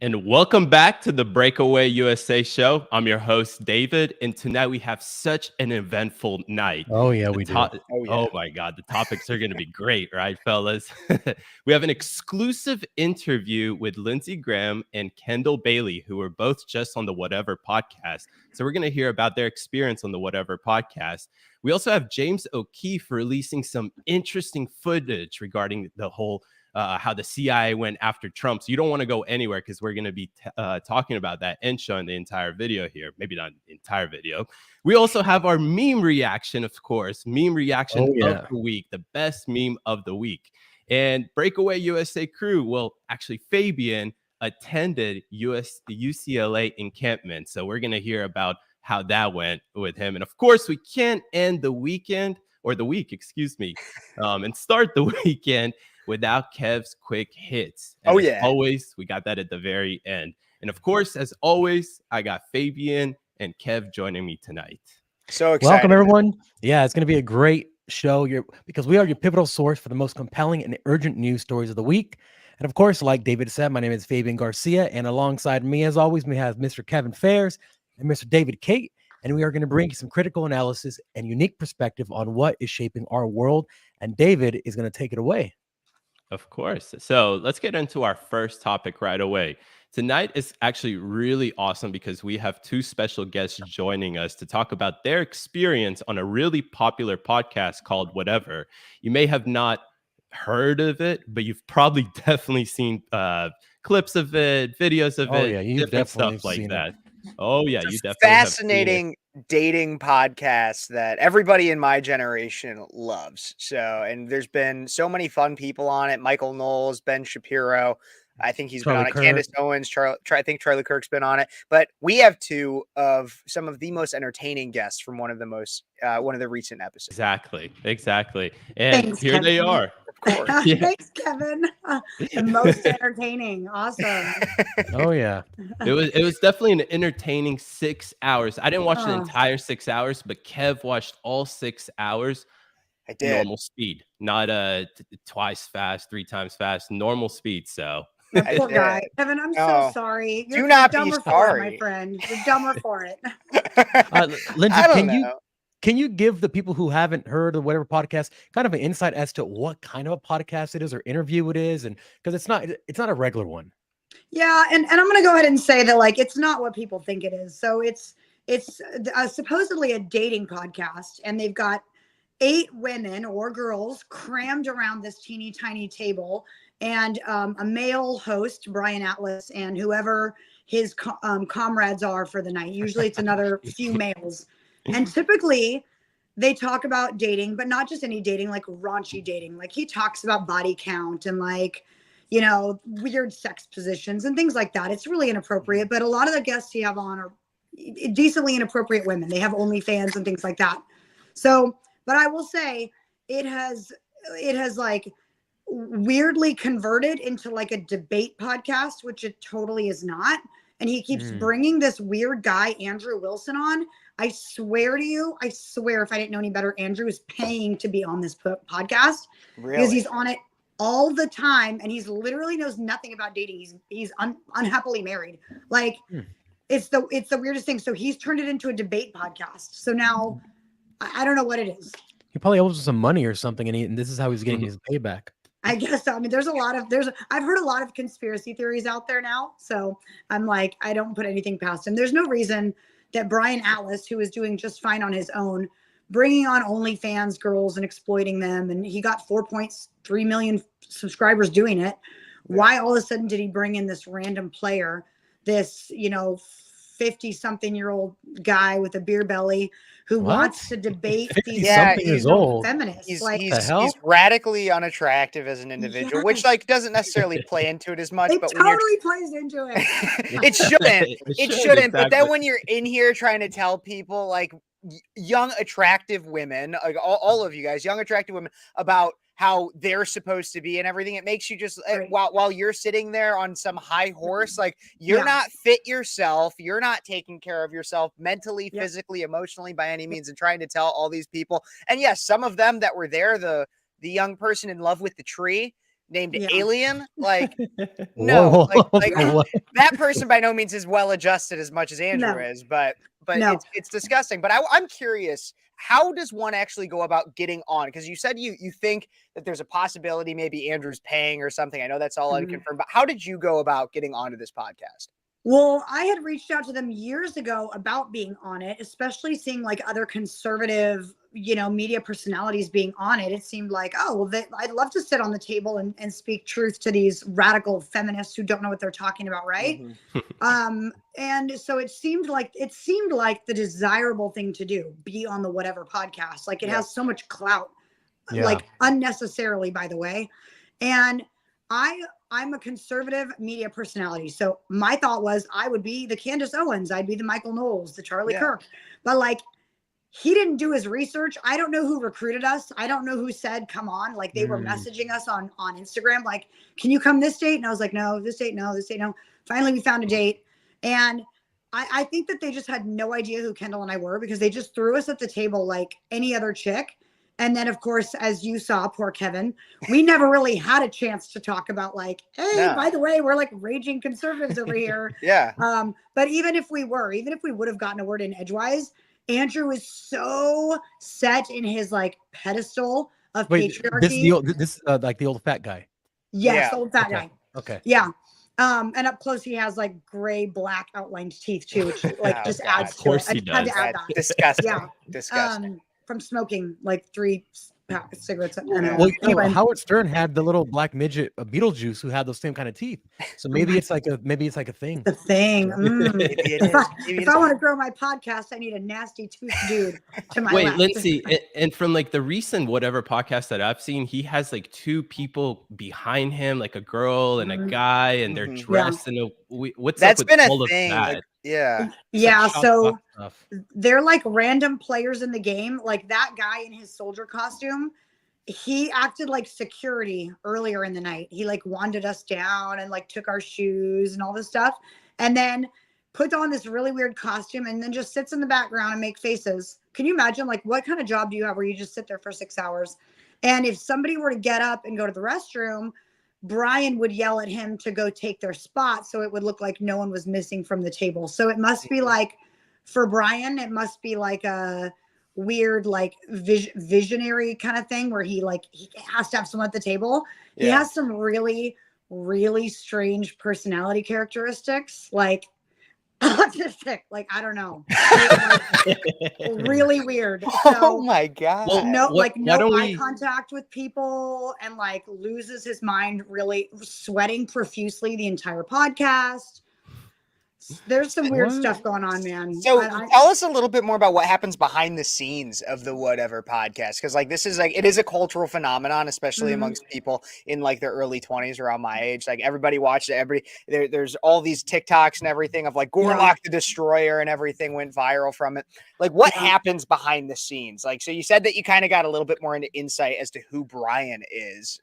And welcome back to the Breakaway USA show. I'm your host, David, and tonight we have such an eventful night. Oh, yeah, we do. Oh, my God. The topics are going to be great, right, fellas? We have an exclusive interview with Lindsey Graham and Kendall Bailey, who are both just on the Whatever podcast. So we're going to hear about their experience on the Whatever podcast. We also have James O'Keefe releasing some interesting footage regarding the whole how the CIA went after Trump. So you don't want to go anywhere because we're going to be talking about that and showing the entire video here. Maybe not the entire video. We also have our meme reaction, of course. Meme reaction of the week, the best meme of the week. And Breakaway USA crew, well, actually Fabian attended the UCLA encampment. So we're going to hear about how that went with him. And of course, we can't end the weekend or the week, excuse me, and start the weekend without Kev's quick hits. And as always, we got that at the very end. And of course, as always, I got Fabian and Kev joining me tonight. So excited. Welcome, everyone. Yeah, it's going to be a great show because we are your pivotal source for the most compelling and urgent news stories of the week. And of course, like David said, my name is Fabian Garcia. And alongside me, as always, we have Mr. Kevin Fairs and Mr. David Kate. And we are going to bring you some critical analysis and unique perspective on what is shaping our world. And David is going to take it away. Of course. So let's get into our first topic right away. Tonight is actually really awesome because we have two special guests joining us to talk about their experience on a really popular podcast called Whatever. You may have not heard of it, but you've probably definitely seen clips of it, videos of it, you've different stuff like that. Oh, yeah, you definitely fascinating dating podcast that everybody in my generation loves. So, and there's been so many fun people on it. Michael Knowles, Ben Shapiro. I think he's been on it. Candace Owens, I think Charlie Kirk's been on it. But we have two of some of the most entertaining guests from one of the recent episodes. Exactly. And Thanks, here Kevin. They are. Of course. Thanks, Kevin. The most entertaining. Awesome. Oh, yeah. It was definitely an entertaining 6 hours. I didn't watch the entire 6 hours, but Kev watched all 6 hours. I did. Normal speed, not twice fast, 3 times fast, normal speed. So poor guy. Kevin, I'm so sorry. Do not be dumber sorry, for it, my friend. You're dumber for it. Lindsey, can you give the people who haven't heard of Whatever podcast kind of an insight as to what kind of a podcast it is or interview it is? And because it's not a regular one. Yeah, and I'm going to go ahead and say that it's not what people think it is. So it's supposedly a dating podcast, and they've got 8 women or girls crammed around this teeny tiny table, and a male host, Brian Atlas, and whoever his comrades are for the night. Usually it's another few males. And typically they talk about dating, but not just any dating, like raunchy dating. Like he talks about body count and weird sex positions and things like that. It's really inappropriate, but a lot of the guests you have on are decently inappropriate women. They have OnlyFans and things like that. So, but I will say it has weirdly converted into like a debate podcast, which it totally is not. And he keeps bringing this weird guy, Andrew Wilson, on. I swear to you, if I didn't know any better, Andrew is paying to be on this podcast. Really? Because he's on it all the time, and he's literally knows nothing about dating. He's unhappily married. Like it's the weirdest thing. So he's turned it into a debate podcast. So now I don't know what it is. He probably owes some money or something, and this is how he's getting his payback. I guess so. I mean, I've heard a lot of conspiracy theories out there now. So I'm like, I don't put anything past him. There's no reason that Brian Atlas, who is doing just fine on his own, bringing on OnlyFans girls and exploiting them, and he got 4.3 million subscribers doing it. Yeah. Why all of a sudden did he bring in this random player, this 50-something-year-old guy with a beer belly who wants to debate these feminists? He's radically unattractive as an individual, which doesn't necessarily play into it as much. It totally plays into it. It shouldn't. It shouldn't. Exactly. But then when you're in here trying to tell people, like, young attractive women, like all of you guys, young attractive women, about how they're supposed to be and everything, it makes you just while you're sitting there on some high horse, like you're not fit yourself, you're not taking care of yourself mentally, physically, emotionally by any means, and trying to tell all these people. And yes, some of them that were there, the young person in love with the tree, named Yeah. Alien. Like, no, Whoa. like that person by no means is well adjusted as much as Andrew No. is, but No. it's disgusting. But I'm curious, how does one actually go about getting on? Because you said you think that there's a possibility maybe Andrew's paying or something. I know that's all unconfirmed, but how did you go about getting onto this podcast? Well, I had reached out to them years ago about being on it, especially seeing like other conservative, media personalities being on it. It seemed like, oh, well, I'd love to sit on the table and speak truth to these radical feminists who don't know what they're talking about, right? And so it seemed like the desirable thing to do, be on the whatever podcast. Like it has so much clout, like unnecessarily, by the way. And I'm a conservative media personality. So my thought was I would be the Candace Owens. I'd be the Michael Knowles, the Charlie Kirk. But like, he didn't do his research. I don't know who recruited us. I don't know who said, come on. Like they were messaging us on Instagram. Like, can you come this date? And I was like, no, this date, no, this date, no. Finally, we found a date. And I think that they just had no idea who Kendall and I were because they just threw us at the table like any other chick. And then, of course, as you saw, poor Kevin, we never really had a chance to talk about like, hey, by the way, we're like raging conservatives over here. But even if we would have gotten a word in edgewise, Andrew is so set in his like pedestal of patriarchy. This like the old fat guy. Yes, old fat guy. Okay. Yeah. And up close, he has like gray, black outlined teeth too, which like just adds to it. Of course he does. Disgusting. Yeah. Disgusting. From smoking like 3 cigarettes. Well, Howard Stern had the little black midget Beetlejuice who had those same kind of teeth. So maybe it's like a thing. The thing. If I want to grow my podcast, I need a nasty tooth dude to my left. Lindsay, and from like the recent whatever podcast that I've seen, he has like 2 people behind him, like a girl and a guy, and they're dressed in what's that's up with been all a of thing. that? Yeah. So they're like random players in the game. Like that guy in his soldier costume, he acted like security earlier in the night. He like wanded us down and like took our shoes and all this stuff, and then put on this really weird costume and then just sits in the background and make faces. Can you imagine like what kind of job do you have where you just sit there for 6 hours? And if somebody were to get up and go to the restroom, Brian would yell at him to go take their spot so it would look like no one was missing from the table. So it must be like, for Brian, it must be like a weird like visionary kind of thing where he has to have someone at the table. He has some really, really strange personality characteristics, like autistic, like I don't know, like, really weird. So, oh my god! No eye contact with people, and like loses his mind, really sweating profusely the entire podcast. There's some weird stuff going on, man. So tell us a little bit more about what happens behind the scenes of the Whatever podcast. Because like this is like it is a cultural phenomenon, especially amongst people in like their early 20s around my age. Like everybody watched it. There's all these TikToks and everything of like Gorlock the Destroyer and everything went viral from it. Like what happens behind the scenes? Like so you said that you kind of got a little bit more into insight as to who Brian is.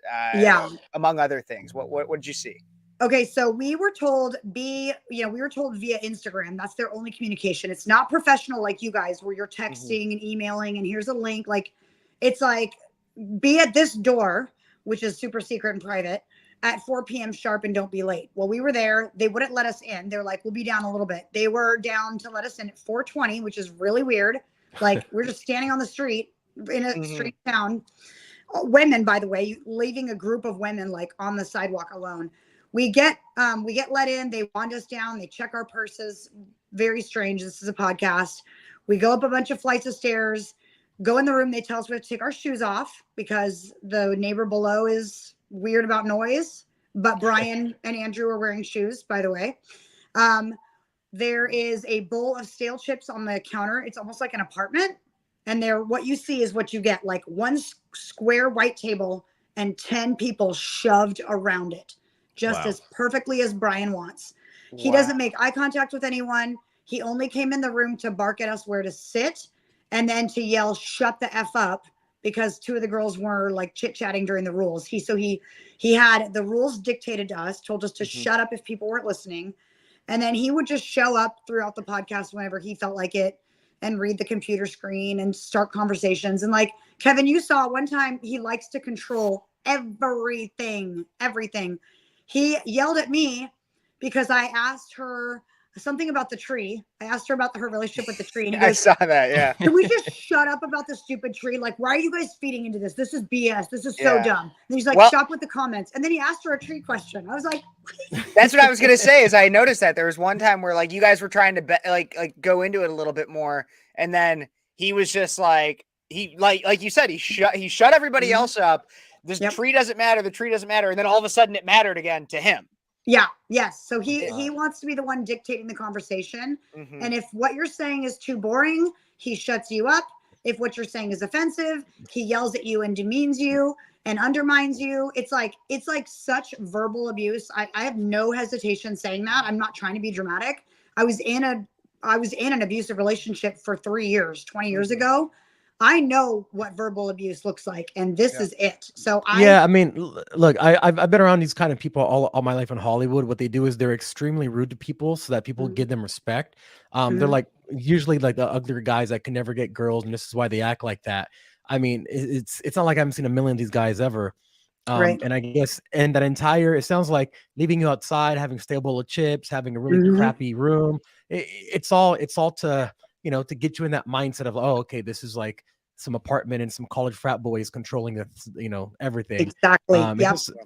Among other things. What did you see? Okay, so we were told via Instagram. That's their only communication. It's not professional like you guys where you're texting and emailing and here's a link. Like it's like be at this door, which is super secret and private, at 4 p.m. sharp and don't be late. Well, we were there. They wouldn't let us in. They're like, we'll be down a little bit. They were down to let us in at 4:20, which is really weird. Like we're just standing on the street in a street town. Women, by the way, leaving a group of women like on the sidewalk alone. We get let in. They wand us down. They check our purses. Very strange. This is a podcast. We go up a bunch of flights of stairs, go in the room. They tell us we have to take our shoes off because the neighbor below is weird about noise. But Brian and Andrew are wearing shoes, by the way. There is a bowl of stale chips on the counter. It's almost like an apartment. And what you see is what you get, like one square white table and 10 people shoved around it. Just as perfectly as Brian wants. He doesn't make eye contact with anyone. He only came in the room to bark at us where to sit and then to yell, shut the F up, because 2 of the girls were like chit-chatting during the rules. He had the rules dictated to us, told us to shut up if people weren't listening. And then he would just show up throughout the podcast whenever he felt like it and read the computer screen and start conversations. And like, Kevin, you saw one time he likes to control everything. He yelled at me because I asked her something about the tree. I asked her about her relationship with the tree. And he goes, I saw that. Yeah. Can we just shut up about the stupid tree? Like, why are you guys feeding into this? This is BS. This is so dumb. And he's like, stop with the comments. And then he asked her a tree question. I was like, that's what I was gonna say. Is I noticed that there was one time where like you guys were trying to like go into it a little bit more, and then he was just like like you said, he shut everybody else up. This tree doesn't matter. The tree doesn't matter. And then all of a sudden it mattered again to him. Yeah. Yes. So he wants to be the one dictating the conversation. And if what you're saying is too boring, he shuts you up. If what you're saying is offensive, he yells at you and demeans you and undermines you. It's like such verbal abuse. I have no hesitation saying that. I'm not trying to be dramatic. I was in an abusive relationship for 3 years, 20 years ago. I know what verbal abuse looks like, and this is it. So I mean, look, I've been around these kind of people all my life in Hollywood. What they do is they're extremely rude to people so that people give them respect. They're like usually like the uglier guys that can never get girls, and this is why they act like that. I mean, it's not like I haven't seen a million of these guys ever. And I guess, and that entire, it sounds like leaving you outside, having a stale bowl of chips, having a really crappy room. It's all to, to get you in that mindset of, oh, okay, this is like some apartment and some college frat boys controlling the, everything. Exactly.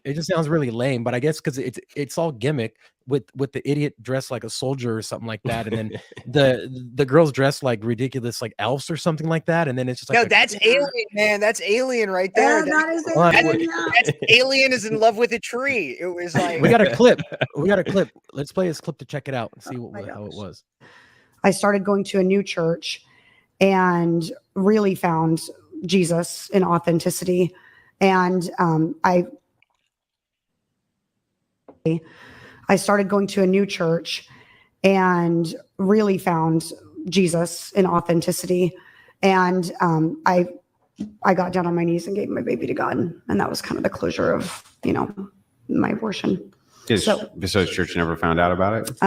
It just sounds really lame, but I guess because it's all gimmick with the idiot dressed like a soldier or something like that, and then the girls dressed like ridiculous like elves or something like that, and then it's just like, that's Alien, man. That's Alien right there. That is Alien. That's Alien is in love with a tree. It was like we got a clip. Let's play this clip to check it out and see how it was. I started going to a new church and really found Jesus in authenticity. And I started going to a new church and really found Jesus in authenticity. And I got down on my knees and gave my baby to God. And that was kind of the closure of, my abortion. So church never found out about it?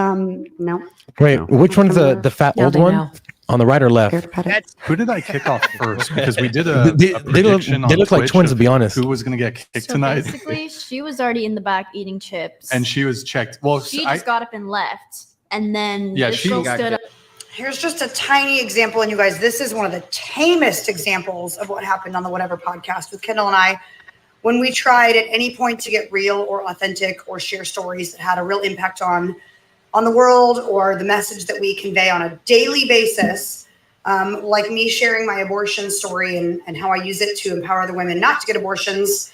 No. Wait, which one's the fat old one? Know. On the right or left? Who did I kick off first? Because we did a prediction they look like twins, to be honest. Who was going to get kicked tonight? Basically, she was already in the back eating chips. And she was checked. Well, she just got up and left. And then she girl stood up. Here's just a tiny example. And you guys, this is one of the tamest examples of what happened on the Whatever podcast with Kendall and I. When we tried at any point to get real or authentic or share stories that had a real impact on the world or the message that we convey on a daily basis, like me sharing my abortion story and how I use it to empower the women not to get abortions,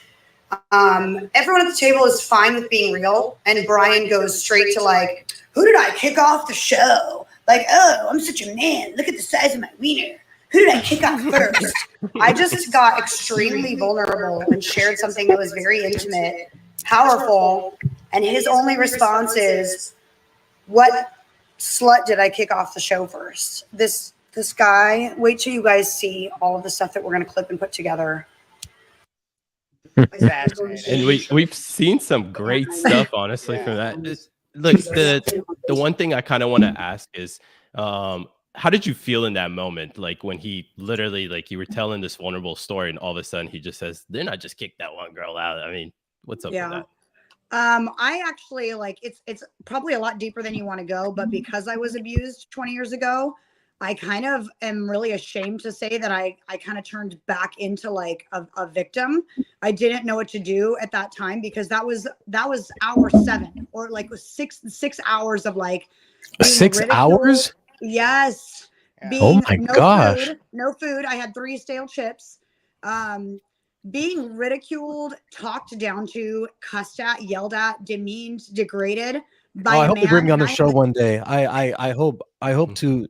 everyone at the table is fine with being real. And Brian goes straight to like, who did I kick off the show? Like, oh, I'm such a man. Look at the size of my wiener. Who did I kick off first? I just got extremely vulnerable and shared something that was very intimate, powerful. And his only response is, what slut did I kick off the show first? This guy, wait till you guys see all of the stuff that we're going to clip and put together. And we've seen some great stuff, honestly, from that. Look, the one thing I kind of want to ask is, how did you feel in that moment? Like when he literally, like you were telling this vulnerable story and all of a sudden he just says, then I just kicked that one girl out. I mean, what's up with that? I actually it's probably a lot deeper than you want to go, but because I was abused 20 years ago, I kind of am really ashamed to say that I kind of turned back into like a victim. I didn't know what to do at that time because that was hour 7 or like 6 hours of like 6 hours. Yes. Oh my gosh. No food. I had 3 stale chips. Being ridiculed, talked down to, cussed at, yelled at, demeaned, degraded by I hope they bring me on the show one day. I hope to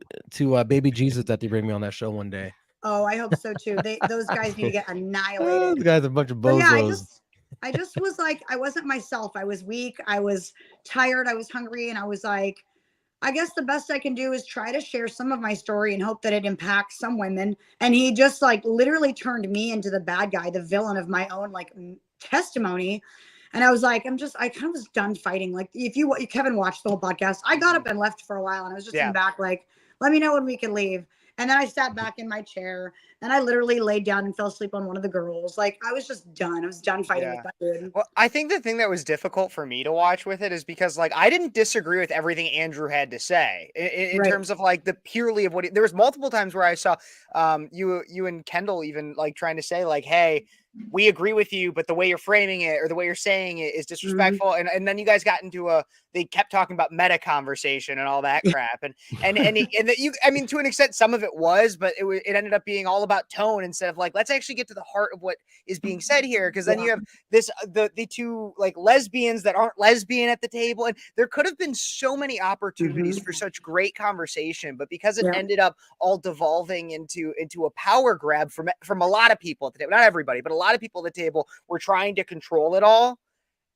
baby Jesus that they bring me on that show one day. Oh, I hope so too. Those guys need to get annihilated. Those guys are a bunch of bozos. Yeah, I just was like, I wasn't myself. I was weak. I was tired. I was hungry. And I was like, I guess the best I can do is try to share some of my story and hope that it impacts some women. And he just like literally turned me into the bad guy, the villain of my own like testimony. And I was like, I kind of was done fighting. Like if Kevin watched the whole podcast, I got up and left for a while and I was just in the back like, Let me know when we can leave. And then I sat back in my chair and I literally laid down and fell asleep on one of the girls. Like I was just done. I was done fighting with that dude. Well, I think the thing that was difficult for me to watch with it is because like I didn't disagree with everything Andrew had to say in terms of like the purely of what there was multiple times where I saw you and Kendall even like trying to say like, hey, we agree with you, but the way you're framing it or the way you're saying it is disrespectful. And then you guys got into they kept talking about meta conversation and all that crap. And that you, I mean, to an extent, some of it was, but it ended up being all about tone instead of like, let's actually get to the heart of what is being said here. Cause then you have this, the two like lesbians that aren't lesbian at the table. And there could have been so many opportunities for such great conversation, but because it ended up all devolving into a power grab from a lot of people at the table, not everybody, but a lot of people at the table were trying to control it all.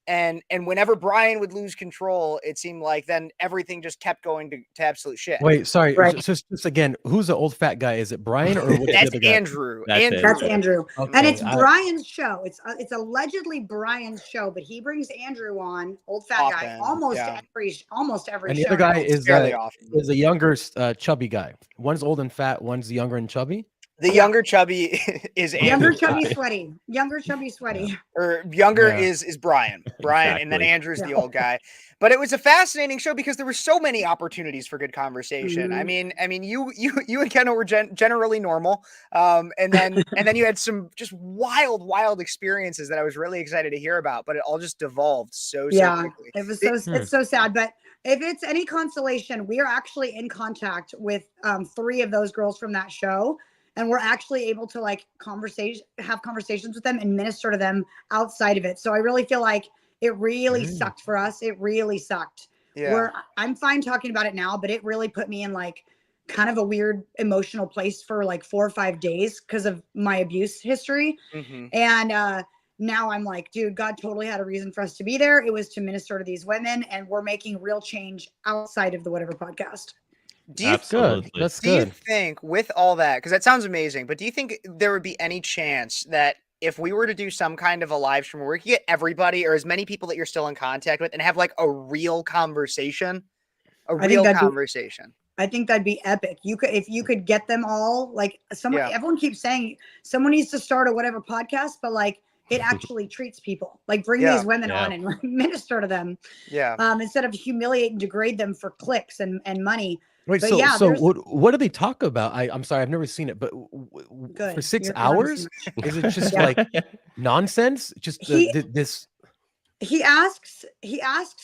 And whenever Brian would lose control, it seemed like then everything just kept going to absolute shit. Wait, sorry. Just again, who's the old fat guy? Is it Brian or what's that's the other guy? Andrew? That's Andrew. Okay, and it's Brian's show. It's allegedly Brian's show, but he brings Andrew on, old fat guy, almost every and show. the other guy is a younger chubby guy. One's old and fat, one's younger and chubby. The younger chubby is Andrew. Younger chubby sweaty. Younger chubby sweaty. Or younger is Brian. Brian, and then Andrew's the old guy. But it was a fascinating show because there were so many opportunities for good conversation. I mean, you and Kendall were generally normal, and then you had some just wild experiences that I was really excited to hear about. But it all just devolved so quickly. It was it's so sad. But if it's any consolation, we are actually in contact with 3 of those girls from that show. And we're actually able to like have conversations with them and minister to them outside of it. So I really feel like it really sucked for us. It really sucked. Yeah. I'm fine talking about it now, but it really put me in like kind of a weird emotional place for like 4 or 5 days because of my abuse history. And now I'm like, dude, God totally had a reason for us to be there. It was to minister to these women, and we're making real change outside of the Whatever podcast. Do you think with all that, because that sounds amazing, but do you think there would be any chance that if we were to do some kind of a live stream where we could get everybody or as many people that you're still in contact with and have like a real conversation, I think that'd be epic. If you could get them all, like everyone keeps saying someone needs to start a Whatever podcast, but like it actually treats people, like bring these women on and minister to them. Instead of humiliate and degrade them for clicks and money. Wait, so what do they talk about? I'm sorry, I've never seen it, but for 6 hours, is it just like nonsense? Just this. He asks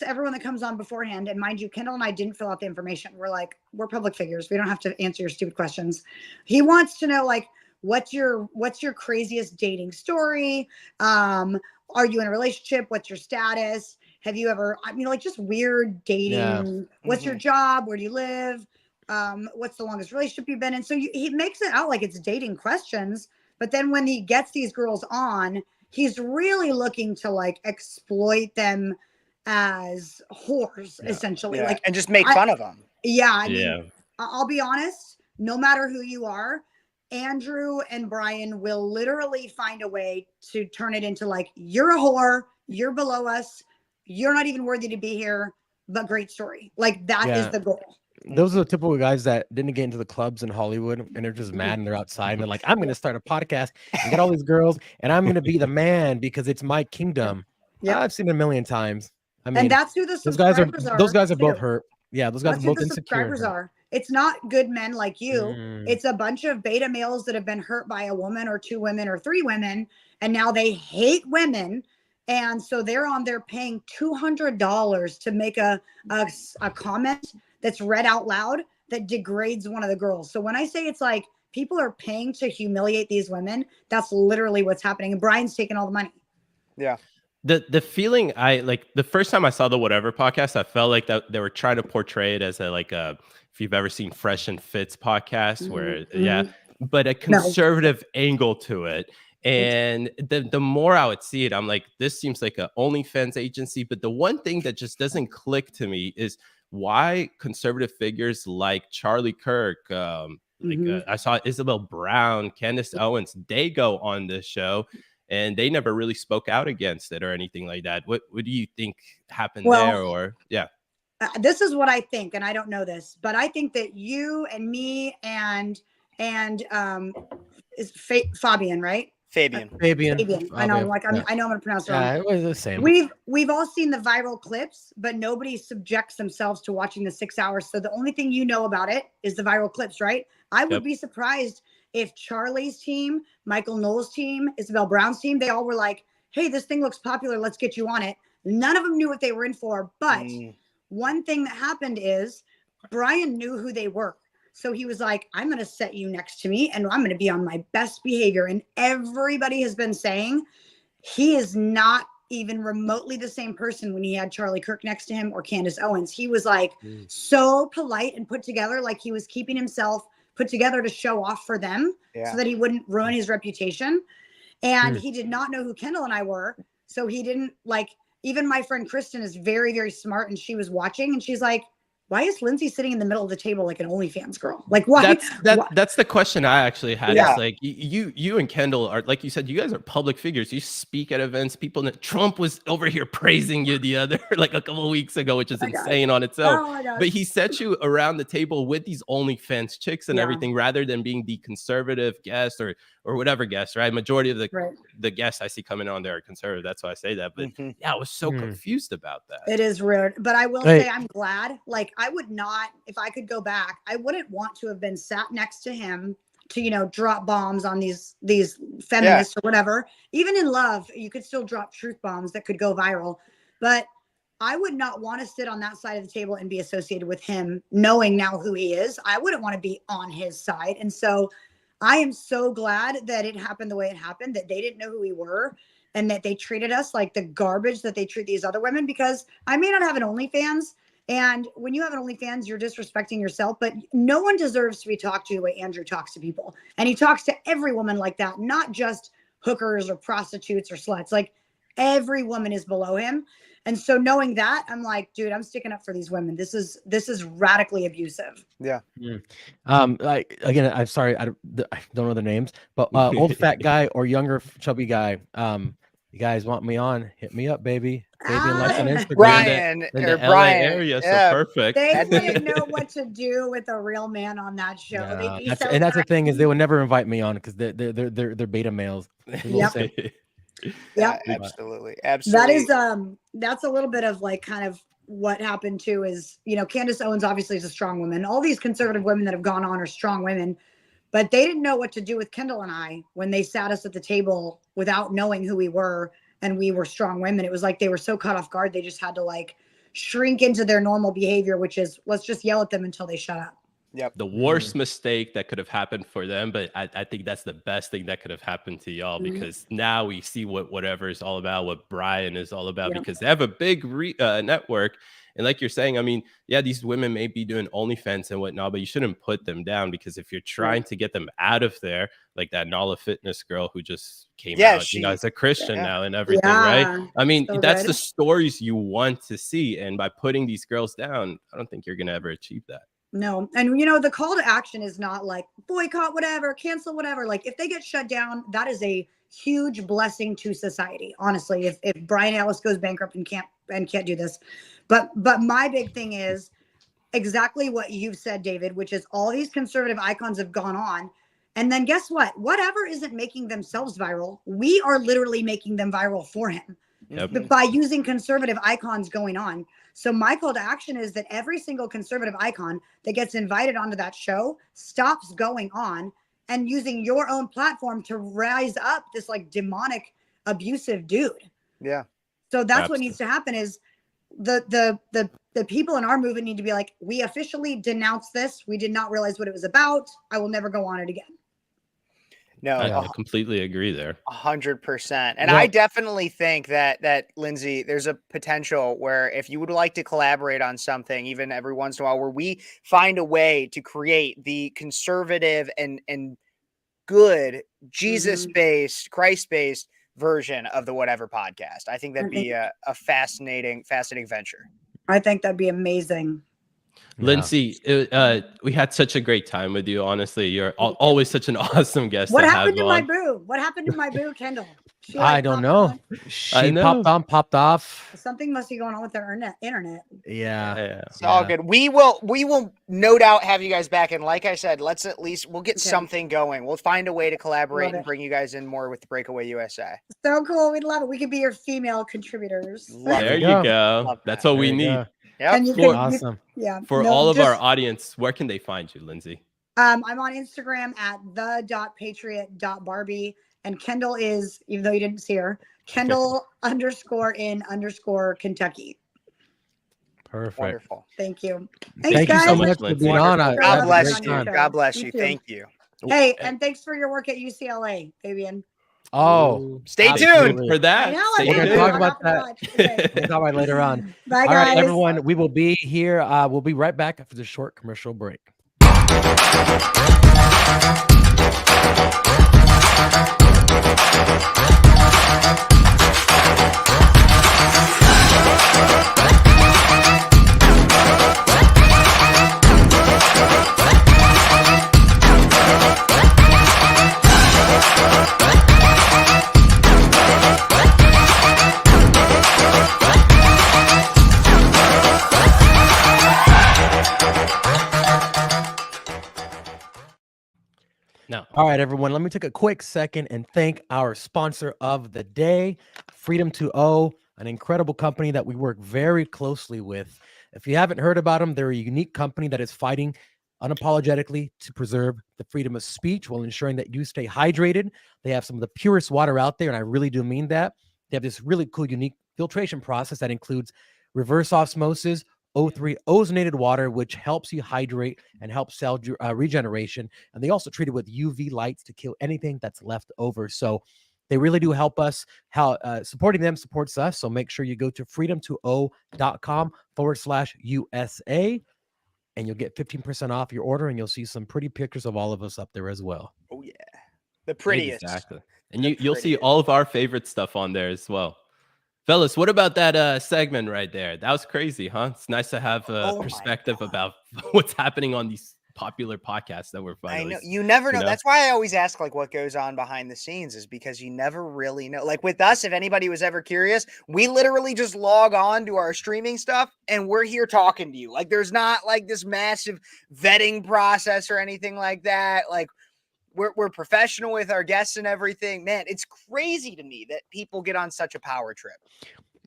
everyone that comes on beforehand, and mind you, Kendall and I didn't fill out the information. We're public figures. We don't have to answer your stupid questions. He wants to know like, what's your craziest dating story? Are you in a relationship? What's your status? Have you ever, like just weird dating? What's your job? Where do you live? What's the longest relationship you've been in? So he makes it out like it's dating questions. But then when he gets these girls on, he's really looking to like exploit them as whores, essentially. Like, and just make fun of them. I mean, I'll be honest, no matter who you are, Andrew and Brian will literally find a way to turn it into like, you're a whore, you're below us, you're not even worthy to be here, but great story. Like that is the goal. Those are the typical guys that didn't get into the clubs in Hollywood and they're just mad and they're outside and they're like, I'm going to start a podcast and get all these girls and I'm going to be the man because it's my kingdom. Yeah, I've seen it a million times. I mean, and that's who the subscribers are. Those guys are both hurt. Yeah, those guys are both insecure. Subscribers are. It's not good men like you. It's a bunch of beta males that have been hurt by a woman or 2 women or 3 women, and now they hate women. And so they're on there paying $200 to make a comment that's read out loud that degrades one of the girls. So when I say it's like people are paying to humiliate these women, that's literally what's happening. And Brian's taking all the money. Yeah. The feeling the first time I saw the Whatever podcast, I felt like that they were trying to portray it as if you've ever seen Fresh and Fit's podcast but a conservative angle to it. And the more I would see it, I'm like, this seems like an OnlyFans agency. But the one thing that just doesn't click to me is why conservative figures like Charlie Kirk, I saw Isabel Brown, Candace Owens, they go on this show and they never really spoke out against it or anything like that. What do you think happened there? Or this is what I think, and I don't know this, but I think that you and me and is Fabian, right? Fabian. I know, like I know I'm gonna pronounce it wrong. It was the same. We've all seen the viral clips, but nobody subjects themselves to watching the 6 hours. So the only thing you know about it is the viral clips, right? I would be surprised if Charlie's team, Michael Knowles' team, Isabel Brown's team, they all were like, "Hey, this thing looks popular. Let's get you on it." None of them knew what they were in for. But one thing that happened is Brian knew who they were. So he was like, "I'm going to set you next to me and I'm going to be on my best behavior." And everybody has been saying he is not even remotely the same person when he had Charlie Kirk next to him or Candace Owens. He was like so polite and put together, like he was keeping himself put together to show off for them so that he wouldn't ruin his reputation. And he did not know who Kendall and I were. So he didn't like, even my friend Kristen is very, very smart. And she was watching and she's like, "Why is Lindsay sitting in the middle of the table like an OnlyFans girl? Like, why?" That's the question I actually had. Yeah. It's like you and Kendall are, like you said, you guys are public figures. You speak at events. Trump was over here praising you the other like a couple of weeks ago, which is insane on its own. Oh my gosh. But he set you around the table with these OnlyFans chicks and everything, rather than being the conservative guest or whatever guest, right? Majority of the guests I see coming on there are conservative. That's why I say that. But I was so confused about that. It is weird. But I will say I'm glad. Like, I would not, if I could go back, I wouldn't want to have been sat next to him to, you know, drop bombs on these feminists or whatever. Even in love, you could still drop truth bombs that could go viral. But I would not want to sit on that side of the table and be associated with him, knowing now who he is. I wouldn't want to be on his side. And so I am so glad that it happened the way it happened, that they didn't know who we were and that they treated us like the garbage that they treat these other women, because I may not have an OnlyFans. And when you have an OnlyFans, you're disrespecting yourself, but no one deserves to be talked to the way Andrew talks to people. And he talks to every woman like that, not just hookers or prostitutes or sluts. Like, every woman is below him. And so knowing that, I'm like, dude, I'm sticking up for these women. This is radically abusive. Yeah. Like, again, I'm sorry, I don't know their names, but old fat guy or younger chubby guy. You guys want me on? Hit me up, baby. Fabian Lux on Instagram. Brian in the LA area, so perfect. They didn't know what to do with a real man on that show. Yeah, that's the thing, is they would never invite me on because they're beta males. Yeah, absolutely. That is that's a little bit of like kind of what happened too. Is, you know, Candace Owens obviously is a strong woman. All these conservative women that have gone on are strong women, but they didn't know what to do with Kendall and I when they sat us at the table without knowing who we were, and we were strong women. It was like they were so caught off guard, they just had to like shrink into their normal behavior, which is, let's just yell at them until they shut up. Yep. The worst mistake that could have happened for them, but I think that's the best thing that could have happened to y'all, because now we see whatever is all about, what Brian is all about, because they have a big network. And like you're saying, I mean, yeah, these women may be doing OnlyFans and whatnot, but you shouldn't put them down, because if you're trying to get them out of there, like that Nala Fitness girl who just came out, you know, as a Christian now and everything, right? I mean, that's the stories you want to see. And by putting these girls down, I don't think you're going to ever achieve that. No. And, you know, the call to action is not like boycott, whatever, cancel, whatever. Like, if they get shut down, that is a huge blessing to society. Honestly, if Brian Ellis goes bankrupt and can't do this. But my big thing is exactly what you've said, David, which is all these conservative icons have gone on. And then guess what? Whatever isn't making themselves viral, we are literally making them viral for him by using conservative icons going on. So my call to action is that every single conservative icon that gets invited onto that show stops going on and using your own platform to rise up this like demonic, abusive dude. Yeah. So that's what needs to happen, is the people in our movement need to be like, we officially denounce this. We did not realize what it was about. I will never go on it again. No, I completely agree there. 100%. And I definitely think that Lindsay, there's a potential where if you would like to collaborate on something, even every once in a while, where we find a way to create the conservative and good Jesus-based, Christ-based version of the Whatever podcast. I think that'd be a fascinating venture. I think that'd be amazing. Lindsay, we had such a great time with you. Honestly, you're always such an awesome guest. What happened to my boo? What happened to my boo, Kendall? She, I like, don't popped know. on. She know. popped on, popped off. Something must be going on with their internet. Yeah. It's all good. We will no doubt have you guys back. And like I said, we'll get Okay. something going. We'll find a way to collaborate Love and it. bring you guys in more with Breakaway USA. So cool. We'd love it. We could be your female contributors. Love There it. you go. Love That's that. what we There you need. go. Yep. And you For- can, Awesome. yeah. For no, all of our just- audience, where can they find you, Lindsay? I'm on Instagram at the.patriot.barbie. And Kendall is, even though you didn't see her, Kendall _in_ Kentucky. Perfect. Wonderful. Thank you. Thanks, Thank you guys. so much for Lindsay. being on. I God had a bless great you. time. God bless You you. too. Thank you. Hey, and thanks for your work at UCLA, Fabian. Oh, Stay tuned for that. I know, Stay I We're gonna tuned. talk about that. Okay. We'll talk about it later on. Bye, All guys. right, everyone. We will be here. We'll be right back after this short commercial break. No. All right, everyone. Let me take a quick second and thank our sponsor of the day, Freedom 2O, an incredible company that we work very closely with. If you haven't heard about them, they're a unique company that is fighting unapologetically to preserve the freedom of speech while ensuring that you stay hydrated. They have some of the purest water out there, and I really do mean that. They have this really cool, unique filtration process that includes reverse osmosis, O3 ozonated water, which helps you hydrate and helps cell regeneration. And they also treat it with UV lights to kill anything that's left over. So they really do help us. How supporting them supports us. So make sure you go to freedom2o.com/USA and you'll get 15% off your order. And you'll see some pretty pictures of all of us up there as well. Oh yeah, the prettiest. Exactly. And The you'll see prettiest. all of our favorite stuff on there as well. Fellas, what about that segment right there? That was crazy, huh? It's nice to have a Oh my perspective God. about what's happening on these popular podcasts that we're I finally. know you never know. know? That's why I always ask like what goes on behind the scenes is because you never really know. Like with us, if anybody was ever curious, we literally just log on to our streaming stuff and we're here talking to you. Like there's not like this massive vetting process or anything like that. Like we're professional with our guests and everything. Man, it's crazy to me that people get on such a power trip.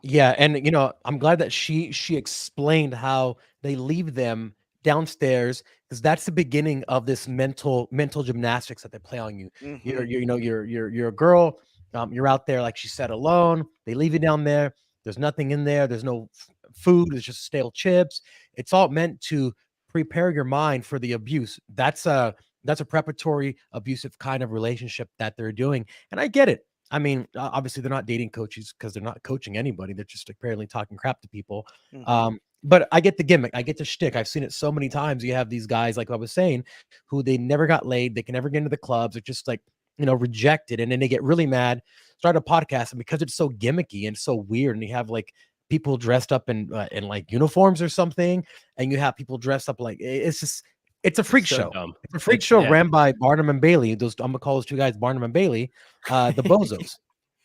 Yeah, and I'm glad that she explained how they leave them downstairs because that's the beginning of this mental gymnastics that they play on you. You're a girl, you're out there like she said alone. They leave you down there. There's nothing in there. There's no food. There's just stale chips. It's all meant to prepare your mind for the abuse. That's a preparatory abusive kind of relationship that they're doing, and I get it. I mean, obviously they're not dating coaches because they're not coaching anybody. They're just apparently talking crap to people. But I get the gimmick. I get the shtick. I've seen it so many times. You have these guys, like I was saying, who they never got laid. They can never get into the clubs. They're just like, rejected. And then they get really mad, start a podcast. And because it's so gimmicky and so weird, and you have like people dressed up in like uniforms or something, and you have people dressed up like it's a freak show. Dumb. It's a freak show ran by Barnum and Bailey. I'm gonna call those two guys Barnum and Bailey, the bozos.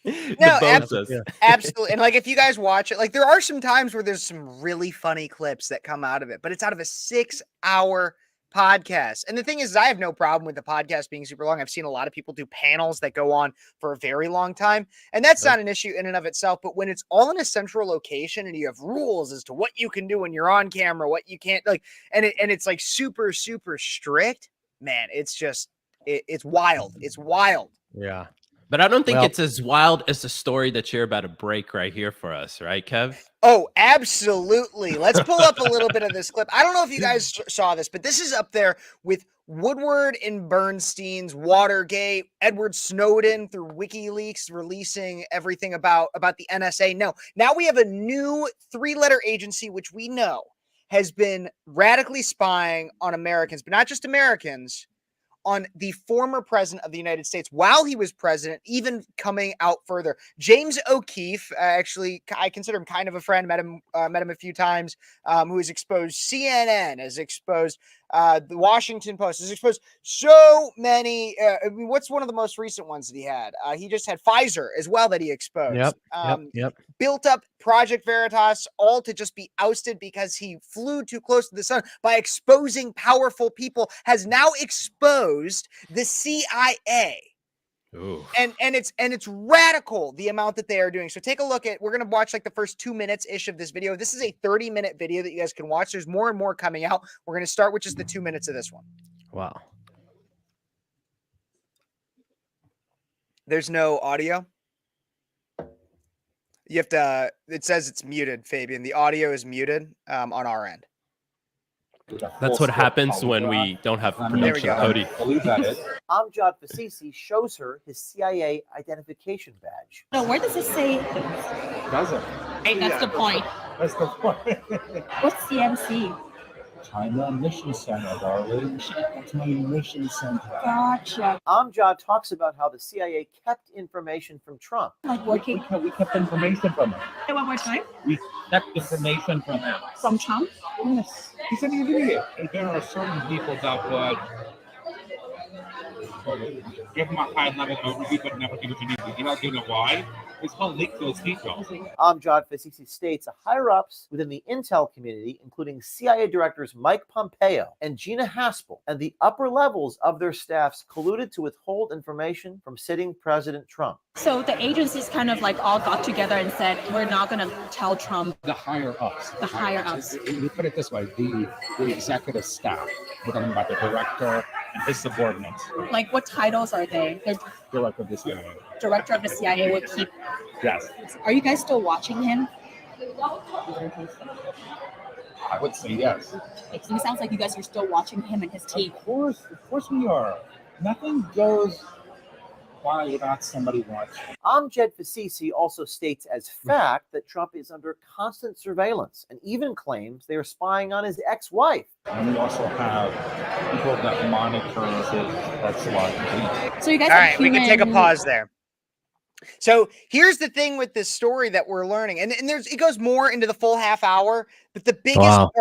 No, Bozos. absolutely. And like if you guys watch it, like there are some times where there's some really funny clips that come out of it, but it's out of a 6-hour podcast. And the thing is, I have no problem with the podcast being super long. I've seen a lot of people do panels that go on for a very long time, and that's not an issue in and of itself. But when it's all in a central location and you have rules as to what you can do when you're on camera, what you can't, like, and it's like super, super strict, man, it's just, it's wild. It's wild. Yeah. But I don't think Well- it's as wild as the story that you're about to break right here for us, right, Kev? Oh, absolutely. Let's pull up a little bit of this clip. I don't know if you guys saw this, but this is up there with Woodward and Bernstein's Watergate, Edward Snowden through WikiLeaks releasing everything about the NSA. No, now we have a new 3-letter agency, which we know has been radically spying on Americans, but not just Americans, on the former president of the United States while he was president, even coming out further. James O'Keefe, actually, I consider him kind of a friend, met him a few times, who has exposed CNN, has exposed the Washington Post, has exposed so many. I mean, what's one of the most recent ones that he had? He just had Pfizer as well that he exposed. Yep. Built up Project Veritas, all to just be ousted because he flew too close to the sun by exposing powerful people, has now exposed the CIA. Ooh. And it's radical the amount that they are doing. So take a look at, we're going to watch like the first 2 minutes ish of this video. This is a 30-minute video that you guys can watch. There's more and more coming out. We're going to start with just the 2 minutes of this one. Wow. There's no audio. You have to, it says it's muted, Fabian. The audio is muted on our end. That's what happens when we don't have production, Cody. Amjad Fasisi shows her his CIA identification badge. No, where does it say? Doesn't. Hey, that's the point. That's the point. What's CMC? China Mission Center, darling. That's my mission center. Gotcha. Amjad talks about how the CIA kept information from Trump. Like working? We kept information from him. Hey, one more time. We kept information from him. From Trump? Yes. He's an idiot. And there are certain people that would give him a high-level overview, but never give it to me. You know why? It's called leak those details. Amjad Fasisi states higher-ups within the intel community, including CIA directors Mike Pompeo and Gina Haspel, and the upper levels of their staffs colluded to withhold information from sitting President Trump. So the agencies kind of like all got together and said, we're not going to tell Trump. The higher-ups. The higher-ups. We put it this way, the executive staff, we're talking about the director and his subordinates. Like what titles are they? They're Director of the CIA. director of the CIA would keep. Yes. Are you guys still watching him? I would say yes. It sounds like you guys are still watching him and his team. Of course we are. Nothing goes by without somebody watching. Amjad Fasisi also states as fact that Trump is under constant surveillance and even claims they are spying on his ex-wife. And we also have people that monitor his ex-wife. So you guys All are right, we can take a pause there. So here's the thing with this story that we're learning, and there's, it goes more into the full half hour, but the biggest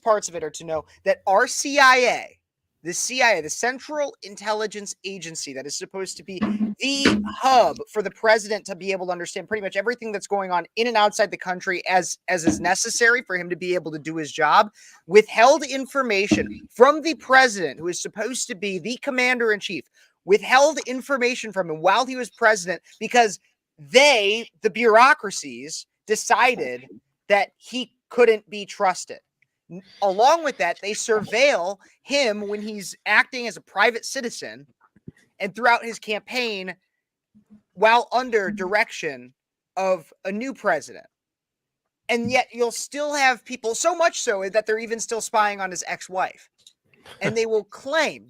parts of it are to know that our CIA, the CIA, the Central Intelligence Agency, that is supposed to be the hub for the president to be able to understand pretty much everything that's going on in and outside the country as is necessary for him to be able to do his job, withheld information from the president, who is supposed to be the commander-in-chief, withheld information from him while he was president because the bureaucracies, decided that he couldn't be trusted. Along with that, they surveil him when he's acting as a private citizen and throughout his campaign while under direction of a new president. And yet you'll still have people, so much so that they're even still spying on his ex-wife. And they will claim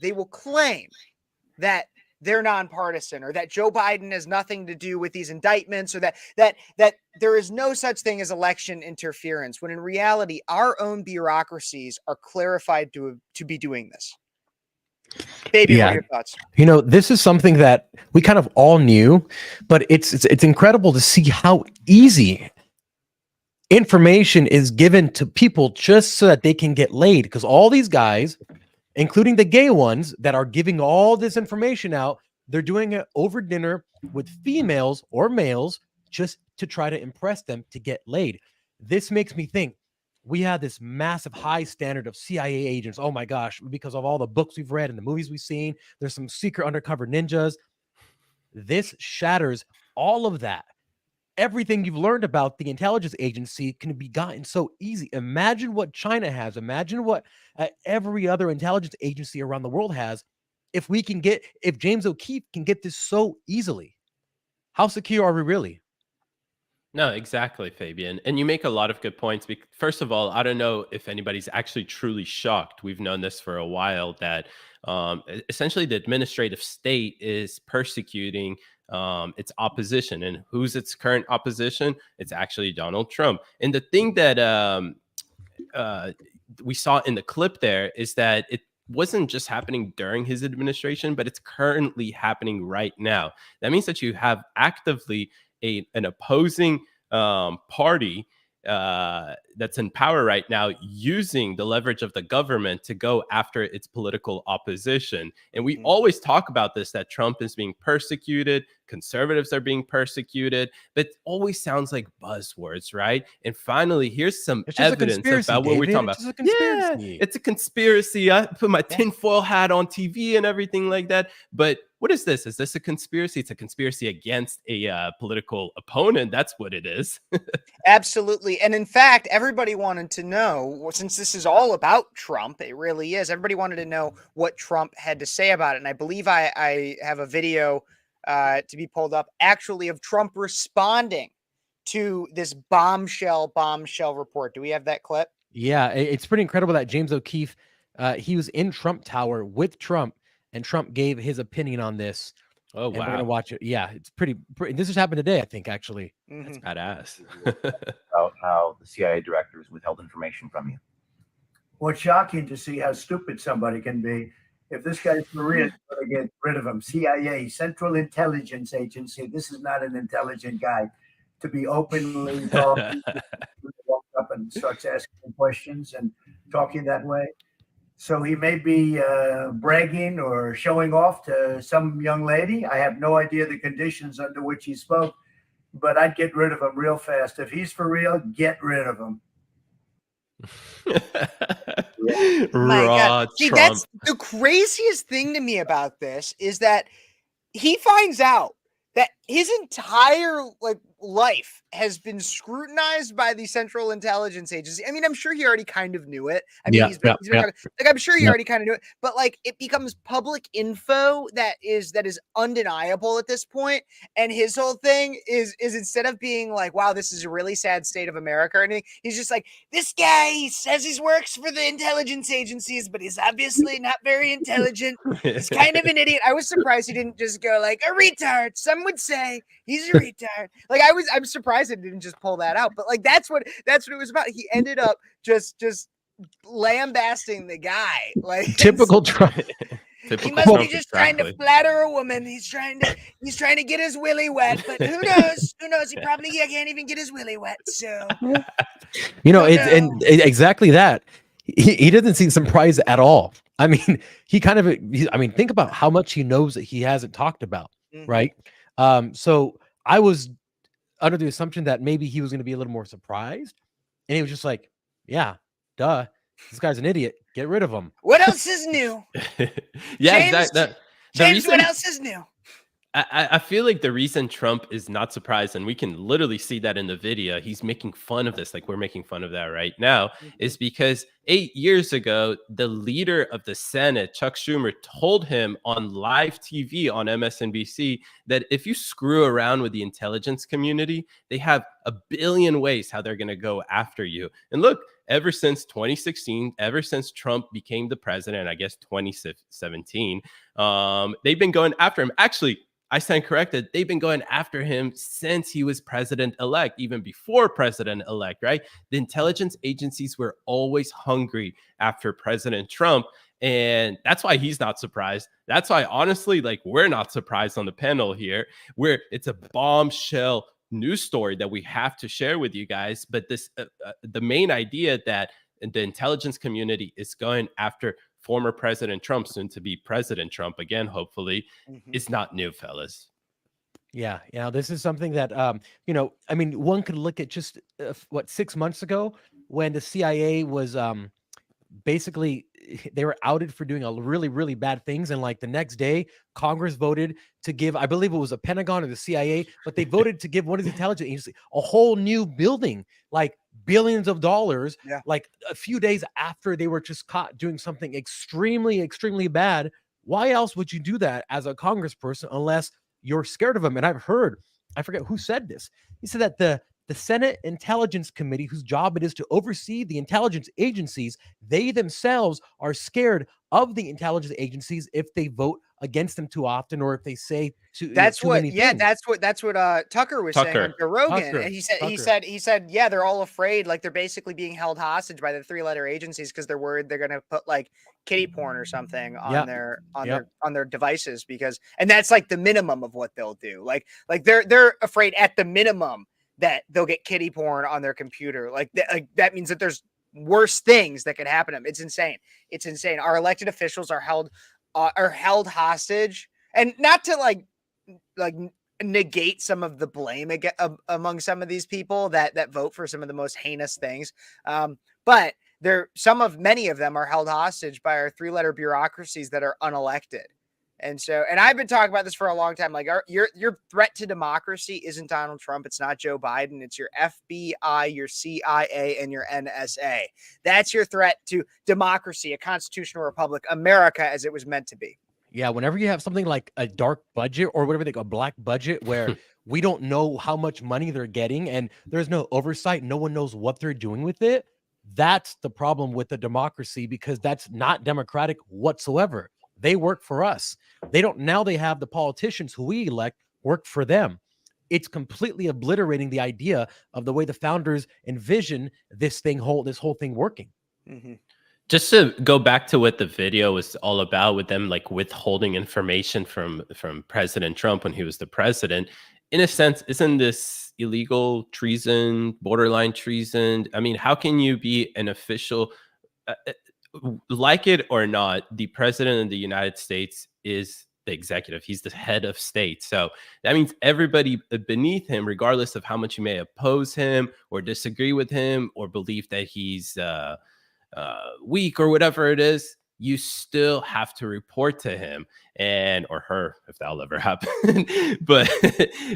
that they're nonpartisan, or that Joe Biden has nothing to do with these indictments, or that there is no such thing as election interference, when in reality, our own bureaucracies are clarified to be doing this. Baby, what are your thoughts? You know, this is something that we kind of all knew, but it's incredible to see how easy information is given to people just so that they can get laid, because all these guys, including the gay ones that are giving all this information out, they're doing it over dinner with females or males just to try to impress them to get laid. This makes me think we have this massive high standard of CIA agents. Oh my gosh, because of all the books we've read and the movies we've seen, there's some secret undercover ninjas. This shatters all of that. Everything you've learned about the intelligence agency can be gotten so easy. Imagine what China has. Imagine what every other intelligence agency around the world has. If James O'Keefe can get this so easily, how secure are we really? No, exactly, Fabian. And you make a lot of good points. First of all, I don't know if anybody's actually truly shocked. We've known this for a while, that essentially the administrative state is persecuting its opposition. And who's its current opposition? It's actually Donald Trump. And the thing that we saw in the clip there is that wasn't just happening during his administration, but it's currently happening right now. That means that you have actively an opposing party that's in power right now, using the leverage of the government to go after its political opposition. And we always talk about this, that Trump is being persecuted, conservatives are being persecuted, but it always sounds like buzzwords, right? And finally, here's some evidence about what we're talking about. Yeah, it's a conspiracy. I put my tinfoil hat on TV and everything like that. But what is this? Is this a conspiracy? It's a conspiracy against a political opponent. That's what it is. Absolutely. And in fact, everybody wanted to know, since this is all about Trump, it really is, everybody wanted to know what Trump had to say about it. And I believe I have a video to be pulled up actually of Trump responding to this bombshell report. Do we have that clip? Yeah, it's pretty incredible that James O'Keefe, he was in Trump Tower with Trump, and Trump gave his opinion on this. Oh, and wow. We're going to watch it. Yeah, it's pretty. This just happened today, I think, actually. That's badass. About how the CIA directors withheld information from you. What's shocking to see how stupid somebody can be. If this guy's for real, going to get rid of him. CIA, Central Intelligence Agency. This is not an intelligent guy to be openly talking, walk up and starts asking questions and talking that way. So he may be bragging or showing off to some young lady. I have no idea the conditions under which he spoke, but I'd get rid of him real fast. If he's for real, get rid of him. My God. See, that's the craziest thing to me about this, is that he finds out that his entire life has been scrutinized by the Central Intelligence Agency. I mean, I'm sure he already kind of knew it. I mean, he's been talking, I'm sure he already kind of knew it, but it becomes public info that is undeniable at this point. And his whole thing is instead of being like, wow, this is a really sad state of America or anything, he's just like, this guy, he says he works for the intelligence agencies, but he's obviously not very intelligent. He's kind of an idiot. I was surprised he didn't just go like a retard. Some would say he's a retard. I'm surprised it didn't just pull that out, but that's what it was about. He ended up just lambasting the guy. Typical Trump. He must be just trying to flatter a woman. He's trying to get his willy wet, but who knows? Who knows? He can't even get his willy wet. So and exactly that. He doesn't seem surprised at all. I mean, think about how much he knows that he hasn't talked about, right? So I was under the assumption that maybe he was going to be a little more surprised, and he was just like, yeah, duh, this guy's an idiot, get rid of him. What else is new? Yeah, James, what else is new? I feel like the reason Trump is not surprised, and we can literally see that in the video, he's making fun of this, like we're making fun of that right now, is because 8 years ago, the leader of the Senate, Chuck Schumer, told him on live TV on MSNBC that if you screw around with the intelligence community, they have a billion ways how they're going to go after you. And look, ever since 2016, ever since Trump became the president, I guess 2017, they've been going after him. Actually, I stand corrected. They've been going after him since he was president-elect, even before president-elect, right? The intelligence agencies were always hungry after President Trump. And that's why he's not surprised. That's why, honestly, we're not surprised on the panel here, where it's a bombshell news story that we have to share with you guys. But this, the main idea that the intelligence community is going after former President Trump, soon to be President Trump again, hopefully, is not new, fellas. Yeah. This is something that, one could look at just 6 months ago when the CIA was basically, they were outed for doing a really, really bad things. And the next day, Congress voted to give, I believe it was a Pentagon or the CIA, but they voted to give one of the intelligence agencies a whole new building, billions of dollars, a few days after they were just caught doing something extremely, extremely bad. Why else would you do that as a congressperson unless you're scared of them? And I've heard, I forget who said this. He said that the Senate Intelligence Committee, whose job it is to oversee the intelligence agencies, they themselves are scared of the intelligence agencies if they vote against them too often, or if they say too that's too what many things. that's what Tucker was saying on Joe Rogan. Tucker. And he said yeah, they're all afraid, like they're basically being held hostage by the 3-letter agencies because they're worried they're gonna put like kitty porn or something on their devices, because and that's like the minimum of what they'll do. Like they're afraid at the minimum that they'll get kitty porn on their computer. Like that means that there's worse things that could happen to them. It's insane. It's insane. Our elected officials are held hostage, and not to like negate some of the blame among some of these people that vote for some of the most heinous things. But many of them are held hostage by our 3-letter bureaucracies that are unelected. And I've been talking about this for a long time. Like your threat to democracy isn't Donald Trump. It's not Joe Biden. It's your FBI, your CIA, and your NSA. That's your threat to democracy, a constitutional republic, America as it was meant to be. Yeah, whenever you have something like a dark budget or whatever they call a black budget, where we don't know how much money they're getting and there's no oversight, no one knows what they're doing with it. That's the problem with the democracy, because that's not democratic whatsoever. They work for us. They have the politicians who we elect work for them. It's completely obliterating the idea of the way the founders envision this whole thing working. Mm-hmm. Just to go back to what the video was all about, with them like withholding information from President Trump when he was the president, in a sense, isn't this illegal treason, borderline treason? I mean, how can you be an official? Like it or not, the president of the United States is the executive. He's the head of state. So that means everybody beneath him, regardless of how much you may oppose him or disagree with him or believe that he's weak or whatever it is, you still have to report to him or her, if that'll ever happen. But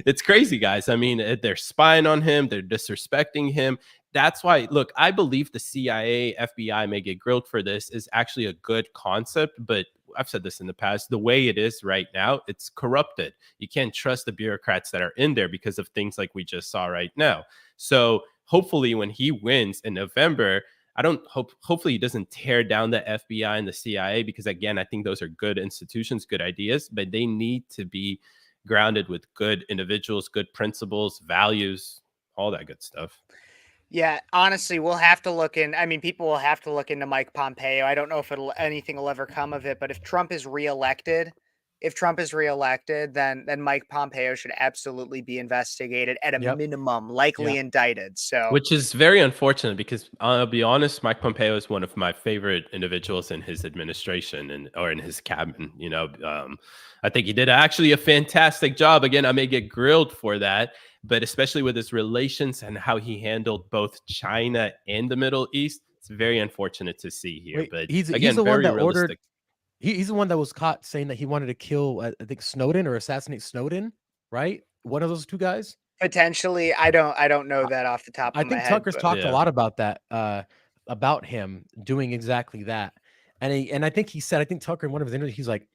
it's crazy, guys. I mean, they're spying on him. They're disrespecting him. That's why, look, I believe the CIA, FBI may get grilled for this is actually a good concept, but I've said this in the past, the way it is right now, it's corrupted. You can't trust the bureaucrats that are in there because of things like we just saw right now. So hopefully when he wins in November, hopefully he doesn't tear down the FBI and the CIA, because again, I think those are good institutions, good ideas, but they need to be grounded with good individuals, good principles, values, all that good stuff. Yeah, honestly, we'll have to look in. I mean, people will have to look into Mike Pompeo. I don't know if anything will ever come of it, but if Trump is reelected, then Mike Pompeo should absolutely be investigated at a minimum, likely indicted. So, which is very unfortunate, because I'll be honest, Mike Pompeo is one of my favorite individuals in his administration or in his cabinet. You know, I think he did actually a fantastic job. Again, I may get grilled for that, but especially with his relations and how he handled both China and the Middle East, it's very unfortunate to see here. But he's again, the very one that realistic. ordered. He's the one that was caught saying that he wanted to kill, I think, Snowden or assassinate Snowden, right? One of those two guys. Potentially, I don't know that off the top of my head. I think Tucker's talked a lot about that, about him doing exactly that, and I think he said, I think Tucker in one of his interviews, he's like,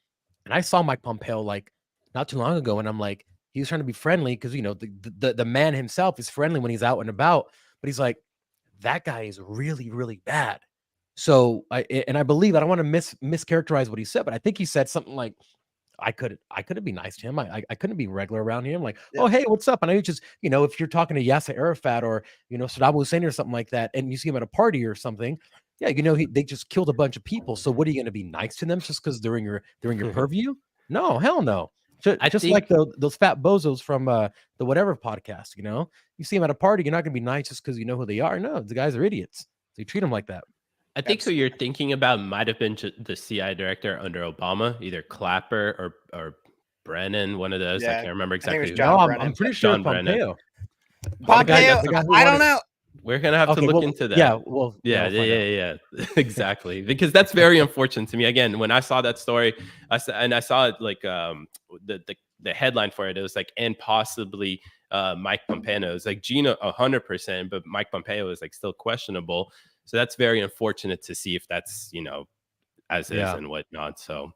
and I saw Mike Pompeo like not too long ago, and I'm like, he was trying to be friendly because the man himself is friendly when he's out and about, but he's like, that guy is really, really bad. So I believe, I don't want to mischaracterize what he said, but I think he said something like, I couldn't be nice to him. I couldn't be regular around him. Like, oh, hey, what's up? And I just, if you're talking to Yasser Arafat or, Saddam Hussein or something like that, and you see him at a party or something, yeah, they just killed a bunch of people. So what are you going to be nice to them just because they're in your purview? No, hell no. I just think, like those fat bozos from the whatever podcast, you see them at a party, you're not going to be nice just because you know who they are. No, the guys are idiots. So you treat them like that. I think who you're thinking about might have been the CIA director under Obama, either Clapper or Brennan, one of those. I can't remember exactly. I'm pretty sure John Pompeo. Pompeo, I don't know. We're gonna have to look into that. Yeah, well, yeah, exactly. Because that's very unfortunate to me. Again, when I saw that story, I saw it like the headline for it. It was like, and possibly Mike Pompeo. It's like Gina 100%, but Mike Pompeo is like still questionable. So that's very unfortunate to see if that's as is and whatnot. So.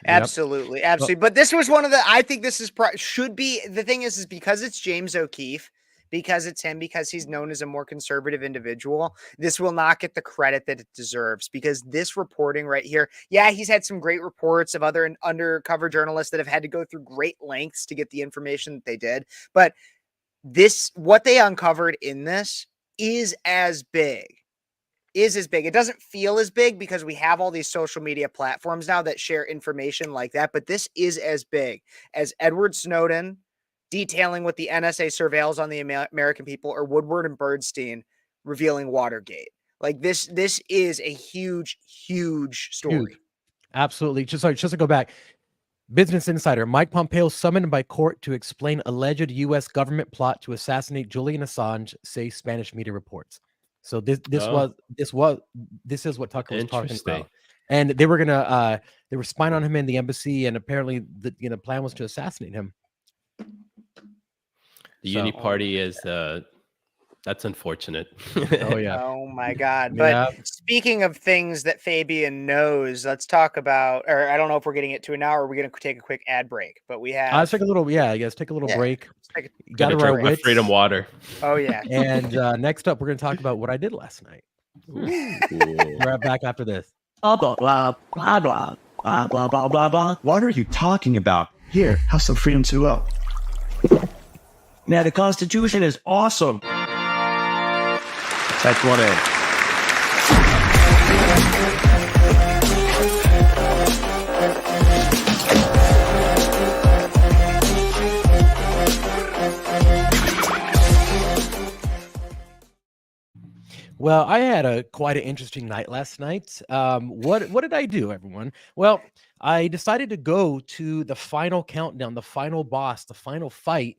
Absolutely. But this was one of the. I think this is should be the thing is because it's James O'Keefe. because it's him, because he's known as a more conservative individual, this will not get the credit that it deserves, because this reporting right here, yeah, he's had some great reports of other undercover journalists that have had to go through great lengths to get the information that they did. But what they uncovered in this is as big. It doesn't feel as big because we have all these social media platforms now that share information like that, but this is as big as Edward Snowden detailing what the NSA surveils on the American people, or Woodward and Bernstein revealing Watergate. Like this is a huge, huge story. Huge. Absolutely. Just to go back. Business Insider, Mike Pompeo summoned by court to explain alleged U.S. government plot to assassinate Julian Assange, say Spanish media reports. So this is what Tucker was talking about. And they were spying on him in the embassy, and apparently the plan was to assassinate him. The Uni Party is that's unfortunate. Oh yeah. Oh my God. But speaking of things that Fabian knows, let's talk about, or I don't know if we're getting it to an hour, or we're going to take a quick ad break, but we have. Let's take a little break. Gotta drink my freedom water. Oh yeah. And next up, we're going to talk about what I did last night. We're right back after this. Blah, blah, blah, blah, blah, blah, blah, blah, blah, blah. What are you talking about? Here, have some freedom to go. Now, the Constitution is awesome. That's what it is. Well, I had quite an interesting night last night. What did I do, everyone? Well, I decided to go to the final countdown, the final boss, the final fight,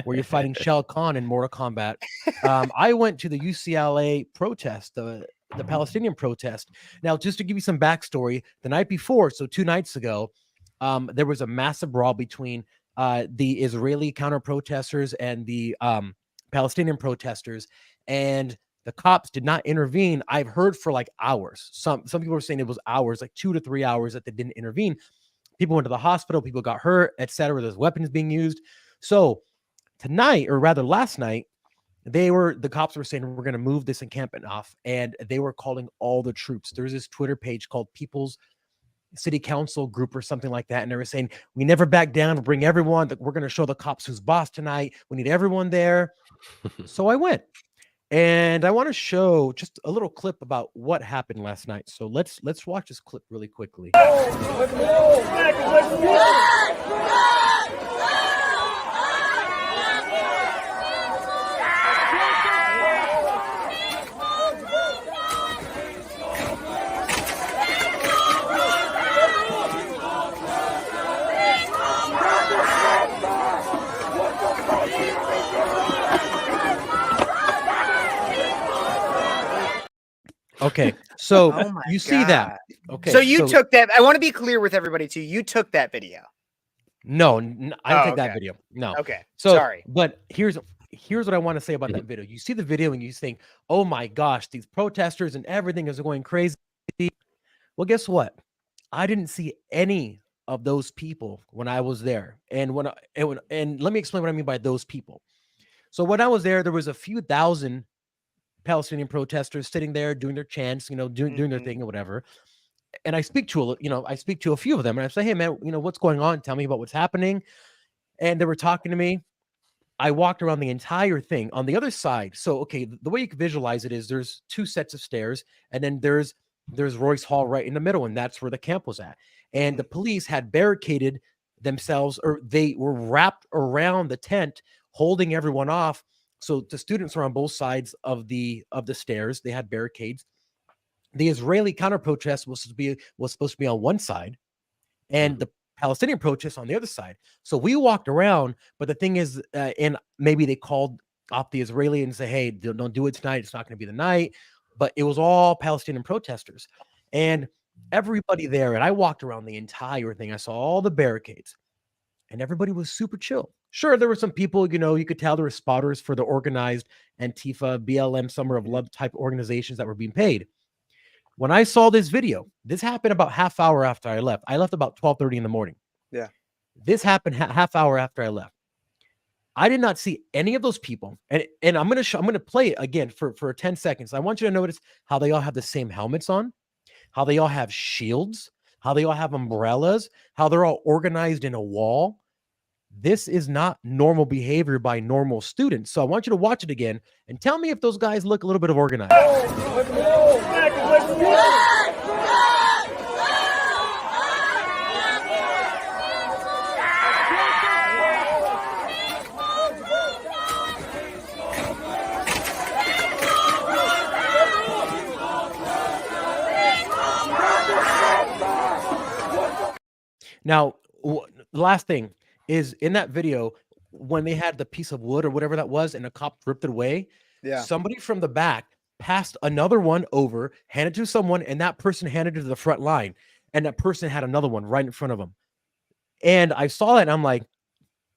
where you're fighting Shao Kahn in Mortal Kombat. I went to the UCLA protest, the Palestinian protest. Now, just to give you some backstory, the night before, so 2 nights ago, there was a massive brawl between the Israeli counter-protesters and the Palestinian protesters, and the cops did not intervene. I've heard for like hours. Some people were saying it was hours, like 2 to 3 hours that they didn't intervene. People went to the hospital, people got hurt, etc. There's weapons being used. So tonight, or rather last night, the cops were saying we're going to move this encampment off, and they were calling all the troops. There's this Twitter page called People's City Council Group or something like that, and they were saying we never back down. We'll bring everyone. We're going to show the cops who's boss tonight. We need everyone there. So I went. And I want to show just a little clip about what happened last night. So let's watch this clip really quickly. Okay, so you see that. Okay, so you took that. I want to be clear with everybody too. You took that video. No, I didn't take that video. No. Okay. So, sorry. But here's what I want to say about that video. You see the video and you think, oh my gosh, these protesters and everything is going crazy. Well, guess what? I didn't see any of those people when I was there. And and let me explain what I mean by those people. So when I was there was a few thousand Palestinian protesters sitting there doing their chants, doing their thing or whatever. And I speak to a few of them, and I say, hey man, what's going on? Tell me about what's happening. And they were talking to me. I walked around the entire thing on the other side. So, okay, the way you can visualize it is there's 2 sets of stairs, and then there's Royce Hall right in the middle, and that's where the camp was at. And the police had barricaded themselves, or they were wrapped around the tent, holding everyone off. So the students are on both sides of the stairs. They had barricades. The Israeli counter protest was supposed to be on one side, and the Palestinian protest on the other side. So we walked around, but the thing is, and maybe they called off the Israeli and say, hey, don't do it tonight. It's not going to be the night. But it was all Palestinian protesters, and everybody there. And I walked around the entire thing. I saw all the barricades, and everybody was super chill. Sure, there were some people, you could tell there were spotters for the organized Antifa, BLM, Summer of Love type organizations that were being paid. When I saw this video, this happened about half hour after I left. I left about 12:30 in the morning. Yeah. This happened half hour after I left. I did not see any of those people. And I'm gonna play it again for 10 seconds. I want you to notice how they all have the same helmets on, how they all have shields, how they all have umbrellas, how they're all organized in a wall. This is not normal behavior by normal students. So I want you to watch it again and tell me if those guys look a little bit of organized. Now, the last thing is in that video, when they had the piece of wood or whatever that was, and the cop ripped it away, somebody from the back passed another one over, handed to someone, and that person handed it to the front line, and that person had another one right in front of them. And I saw that, and I'm like,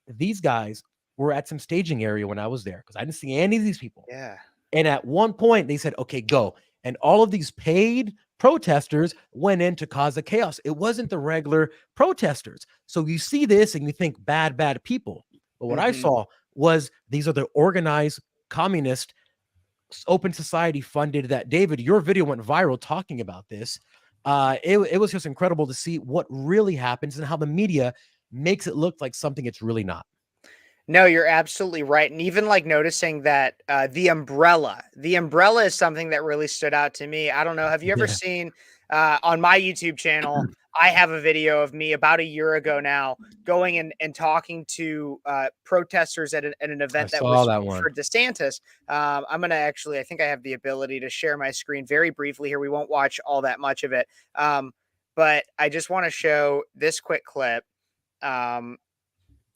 these guys were at some staging area when I was there, because I didn't see any of these people. Yeah. And at one point, they said, okay, go. And all of these paid protesters went in to cause the chaos. It wasn't the regular protesters. So you see this and you think bad people. But what I saw was these are the organized communist open society funded that. David, your video went viral talking about this. It was just incredible to see what really happens and how the media makes it look like something it's really not. No, you're absolutely right. And even like noticing that the umbrella is something that really stood out to me. I don't know. Have you ever seen on my YouTube channel, I have a video of me about a year ago now going and talking to protesters at an event that was for DeSantis. I'm going to actually, I think I have the ability to share my screen very briefly here. We won't watch all that much of it. But I just want to show this quick clip.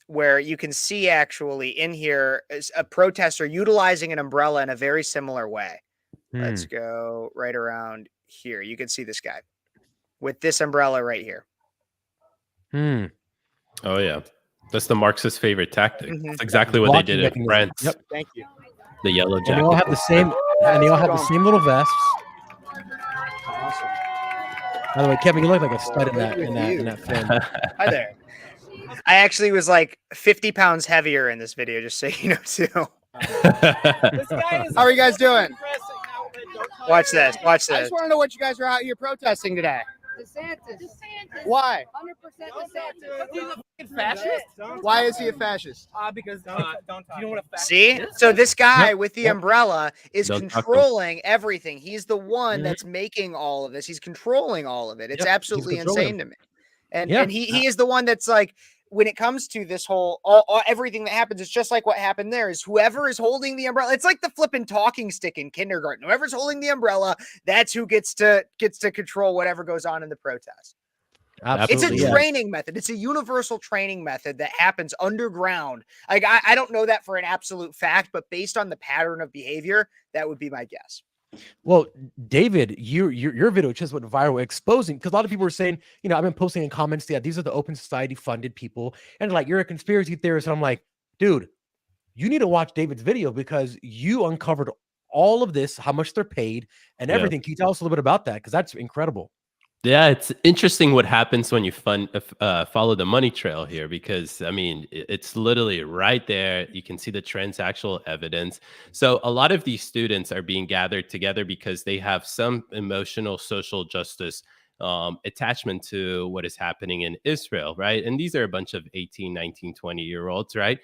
Where you can see actually in here is a protester utilizing an umbrella in a very similar way. Let's go right around here. You can see this guy with this umbrella right here. Oh, yeah. That's the Marxist favorite tactic. That's exactly what they did at France. Yep. Thank you. The yellow jacket. And they all have the same, and they all have the same little vests. Awesome. By the way, Kevin, you look like a stud in that film. Hi there. I actually was like 50 pounds heavier in this video, just so you know, too. How are you guys doing? Watch this. Watch this. I just want to know what you guys are out here protesting today. DeSantis. Why? 100% DeSantis. He's a fascist? Why is he a fascist? Because don't you know what a fascist See? is? So this guy with the umbrella is controlling everything. He's the one that's making all of this. He's controlling all of it. It's absolutely insane to me. And he is the one that's like, when it comes to this whole everything that happens, it's just like what happened there is whoever is holding the umbrella. It's like the flipping talking stick in kindergarten. Whoever's holding the umbrella, that's who gets to control whatever goes on in the protest. Absolutely, it's a training method. It's a universal training method that happens underground. Like I don't know that for an absolute fact, but based on the pattern of behavior, that would be my guess. Well, David, your video just went viral exposing, because a lot of people were saying, I've been posting in comments, these are the open society funded people, and like, you're a conspiracy theorist. And I'm like, dude, you need to watch David's video because you uncovered all of this, how much they're paid and everything. Can you tell us a little bit about that? Because that's incredible. Yeah, it's interesting what happens when you follow the money trail here, because I mean, it's literally right there. You can see the transactional evidence. So a lot of these students are being gathered together because they have some emotional social justice attachment to what is happening in Israel, right? And these are a bunch of 18, 19, 20-year-olds, right?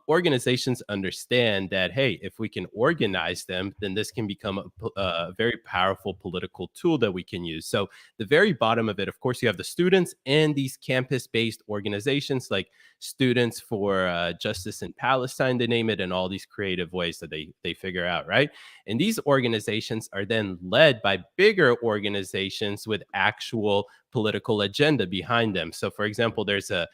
Organizations understand that, hey, if we can organize them, then this can become a very powerful political tool that we can use. So the very bottom of it, of course, you have the students and these campus-based organizations like Students for Justice in Palestine, they name it, and all these creative ways that they figure out, right? And these organizations are then led by bigger organizations with actual political agenda behind them. So, for example, there's a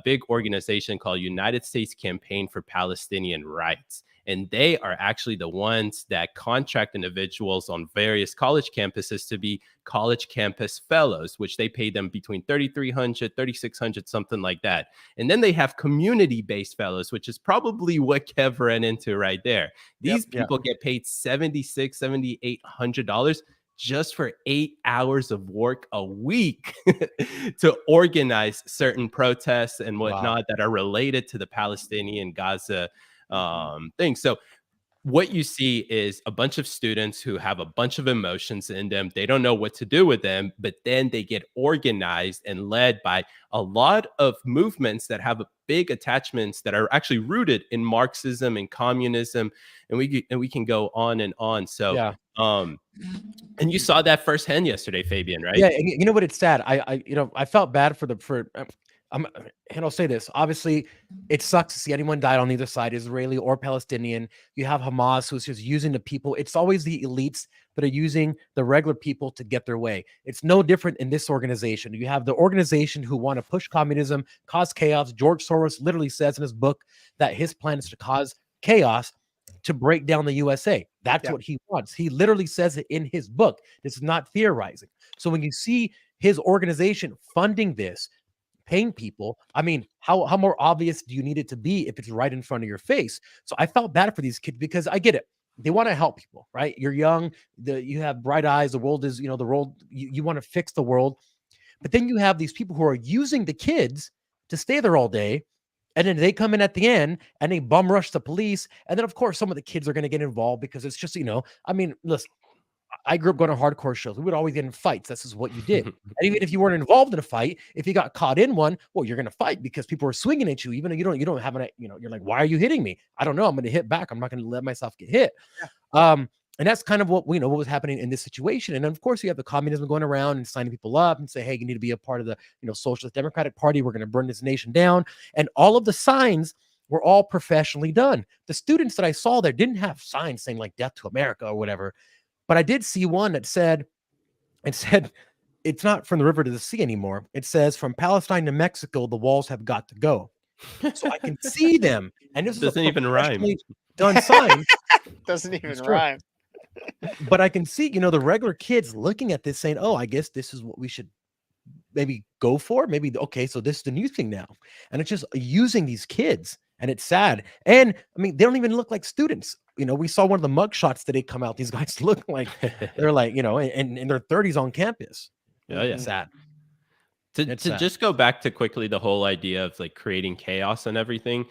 big organization called United States Campaign for Palestinian Rights. And they are actually the ones that contract individuals on various college campuses to be college campus fellows, which they pay them between $3,300, $3,600, something like that. And then they have community-based fellows, which is probably what Kev ran into right there. These people get paid $7,600, $7,800 just for 8 hours of work a week to organize certain protests and whatnot that are related to the Palestinian Gaza thing. So what you see is a bunch of students who have a bunch of emotions in them. They don't know what to do with them, but then they get organized and led by a lot of movements that have big attachments that are actually rooted in Marxism and communism, and we can go on and on. So and you saw that firsthand yesterday, Fabian, right? Yeah, and you know what? It's sad. I felt bad and I'll say this. Obviously, it sucks to see anyone die on either side, Israeli or Palestinian. You have Hamas, who's just using the people. It's always the elites that are using the regular people to get their way. It's no different in this organization. You have the organization who want to push communism, cause chaos. George Soros literally says in his book that his plan is to cause chaos to break down the USA. That's what he wants. He literally says it in his book. This is not theorizing. So when you see his organization funding this, paying people, I mean, how more obvious do you need it to be if it's right in front of your face? So I felt bad for these kids because I get it. They want to help people, right? You're young, you have bright eyes. The world is, the world, you want to fix the world. But then you have these people who are using the kids to stay there all day. And then they come in at the end and they bum rush the police. And then, of course, some of the kids are going to get involved because it's just, I mean, listen, I grew up going to hardcore shows. We would always get in fights. This is what you did. And even if you weren't involved in a fight, if you got caught in one, well, you're going to fight because people are swinging at you. Even though you don't have you're like, why are you hitting me? I don't know. I'm going to hit back. I'm not going to let myself get hit. And that's kind of what what was happening in this situation. And then, of course, you have the communism going around and signing people up and say, hey, you need to be a part of the Socialist Democratic Party. We're going to burn this nation down. And all of the signs were all professionally done. The students that I saw there didn't have signs saying like death to America or whatever. But I did see one that said, it's not from the river to the sea anymore. It says from Palestine to Mexico, the walls have got to go. So I can see them. And this doesn't even rhyme. Done sign. Doesn't even rhyme. But I can see, the regular kids looking at this saying, oh, I guess this is what we should maybe go for. Maybe, okay, so this is the new thing now. And it's just using these kids. And it's sad. And I mean, they don't even look like students. We saw one of the mug shots today come out. These guys look like they're like, in their 30s on campus. Oh, yeah. It's sad. To just go back to quickly the whole idea of like creating chaos and everything.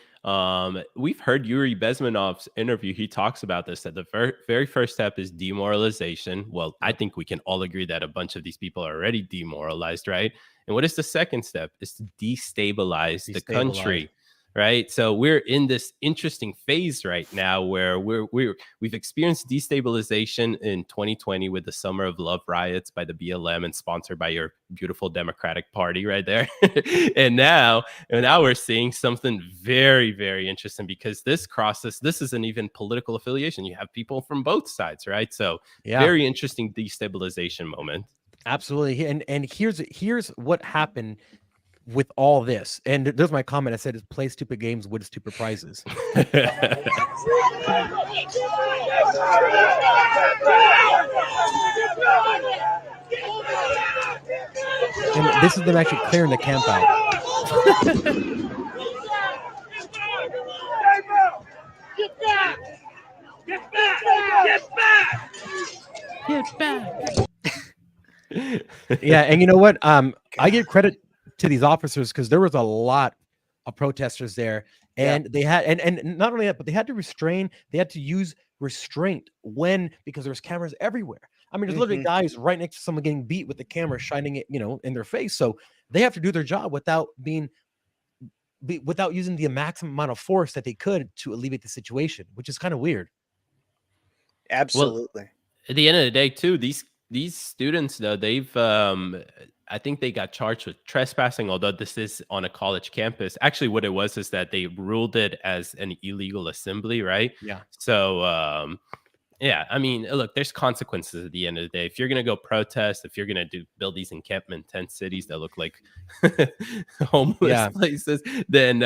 We've heard Yuri Bezmenov's interview. He talks about this, that the very first step is demoralization. Well, I think we can all agree that a bunch of these people are already demoralized, right? And what is the second step? Is to destabilize the country. Right. So we're in this interesting phase right now where we've experienced destabilization in 2020 with the Summer of Love riots by the BLM and sponsored by your beautiful Democratic Party right there. and now we're seeing something very, very interesting because this isn't even political affiliation. You have people from both sides. Right. So very interesting destabilization moment. Absolutely. And here's what happened with all this. And there's my comment. I said, play stupid games, win stupid prizes. And this is them actually clearing the camp out. Get back! Get back! Get back! Get back! Yeah, and you know what? I give credit to these officers because there was a lot of protesters there, and they had and not only that, but they had to use restraint because there's cameras everywhere. I mean, there's literally guys right next to someone getting beat with the camera shining it, in their face. So they have to do their job without using the maximum amount of force that they could to alleviate the situation, which is kind of weird. Absolutely. Well, at the end of the day, too, these students, though, they've I think they got charged with trespassing, although this is on a college campus. Actually, what it was is that they ruled it as an illegal assembly, right? Yeah. So, yeah, I mean, look, there's consequences at the end of the day. If you're going to go protest, if you're going to build these encampment tent cities that look like homeless places, then,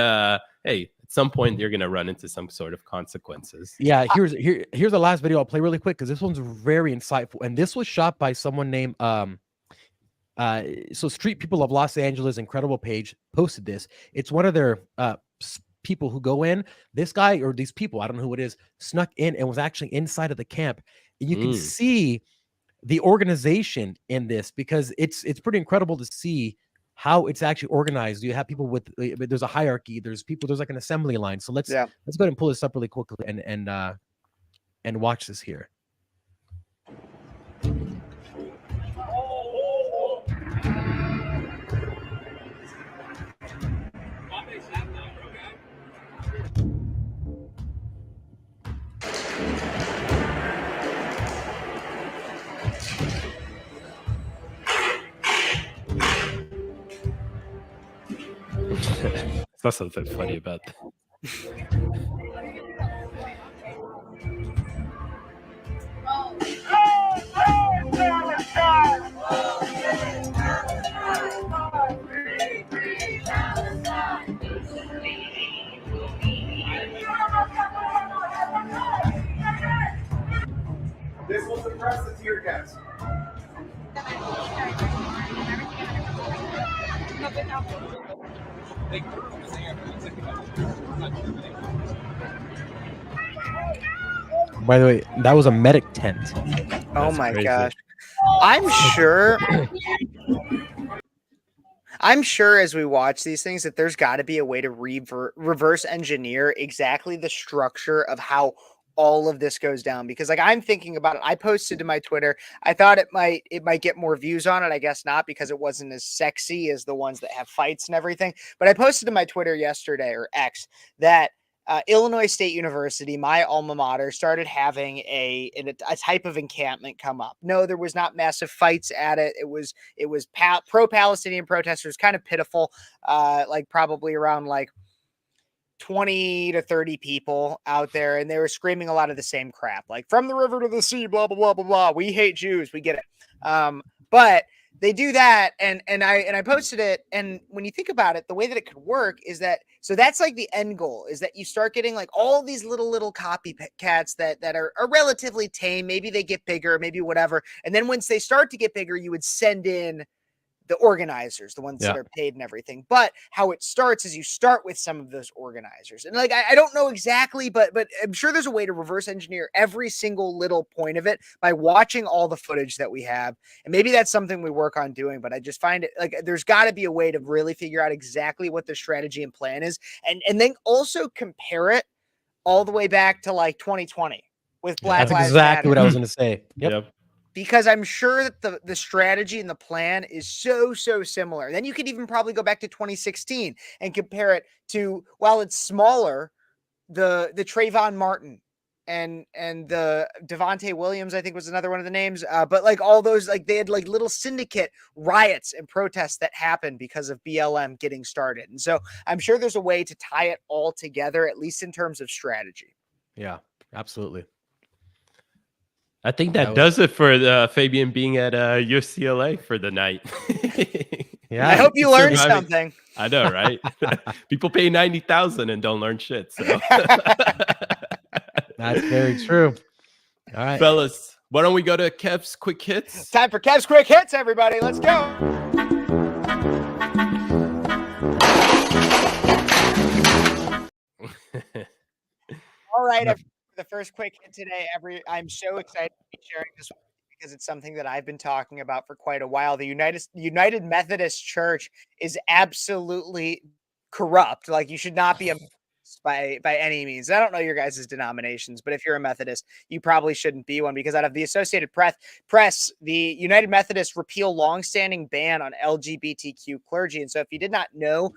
hey, at some point you're going to run into some sort of consequences. Yeah, here's the last video I'll play really quick because this one's very insightful. And this was shot by someone named so Street People of Los Angeles, incredible page, posted this. It's one of their people who go in. This guy or these people, I don't know who it is, snuck in and was actually inside of the camp. And you can see the organization in this, because it's pretty incredible to see how it's actually organized. You have people with there's a hierarchy, there's like an assembly line. So let's go ahead and pull this up really quickly and watch this here. That's something funny about that. This will suppress the tear gas. By the way, that was a medic tent. Oh my gosh. I'm sure as we watch these things that there's got to be a way to reverse engineer exactly the structure of how all of this goes down, because like I'm thinking about it. I posted to my Twitter. I thought it might get more views on it. I guess not, because it wasn't as sexy as the ones that have fights and everything. But I posted to my Twitter yesterday, or X, that Illinois State University, my alma mater, started having a type of encampment come up. No, there was not massive fights at it. It was pro-Palestinian protesters, kind of pitiful, like probably around like 20 to 30 people out there, and they were screaming a lot of the same crap, like from the river to the sea, blah blah blah blah blah. We hate Jews, we get it. But they do that, and I posted it, and when you think about it, the way that it could work is that, so that's like the end goal, is that you start getting like all these little copycats that are relatively tame. Maybe they get bigger, maybe whatever, and then once they start to get bigger, you would send in the organizers, the ones that are paid and everything. But how it starts is you start with some of those organizers. And like, I don't know exactly, but I'm sure there's a way to reverse engineer every single little point of it by watching all the footage that we have. And maybe that's something we work on doing, but I just find it like there's got to be a way to really figure out exactly what the strategy and plan is. And then also compare it all the way back to like 2020 with Black Lives Matter. That's exactly what I was going to say. Yep. Because I'm sure that the strategy and the plan is so similar. Then you could even probably go back to 2016 and compare it to, while it's smaller, the Trayvon Martin and the Devontae Williams, I think was another one of the names. But like all those, like they had like little syndicate riots and protests that happened because of BLM getting started. And so I'm sure there's a way to tie it all together, at least in terms of strategy. Yeah, absolutely. I think that does it for Fabian being at UCLA for the night. Yeah, I hope you learned something. I know, right? People pay $90,000 and don't learn shit. So that's very true. All right, fellas, why don't we go to Kev's quick hits? Time for Kev's quick hits, everybody. Let's go. All right. The first quick hit today. I'm so excited to be sharing this with you because it's something that I've been talking about for quite a while. The United Methodist Church is absolutely corrupt. Like, you should not be a by any means. I don't know your guys' denominations, but if you're a Methodist, you probably shouldn't be one, because out of the Associated Press, the United Methodists repeal longstanding ban on LGBTQ clergy. And so if you did not know,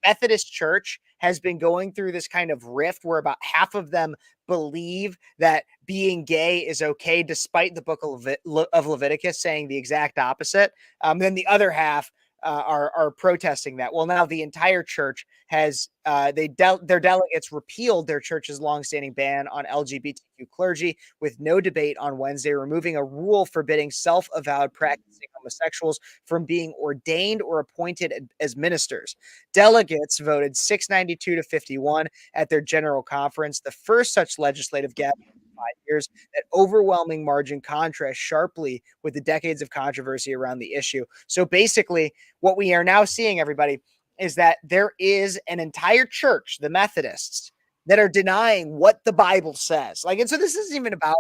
Methodist Church has been going through this kind of rift where about half of them believe that being gay is okay, despite the book of Leviticus saying the exact opposite. Then the other half are protesting that. Well, now the entire church has their delegates repealed their church's longstanding ban on LGBTQ clergy with no debate on Wednesday, removing a rule forbidding self-avowed practicing homosexuals from being ordained or appointed as ministers. Delegates voted 692 to 51 at their general conference, the first such legislative gathering in 5 years. That overwhelming margin contrasts sharply with the decades of controversy around the issue. So basically, what we are now seeing, everybody, is that there is an entire church, the Methodists, that are denying what the Bible says. Like, and so this isn't even about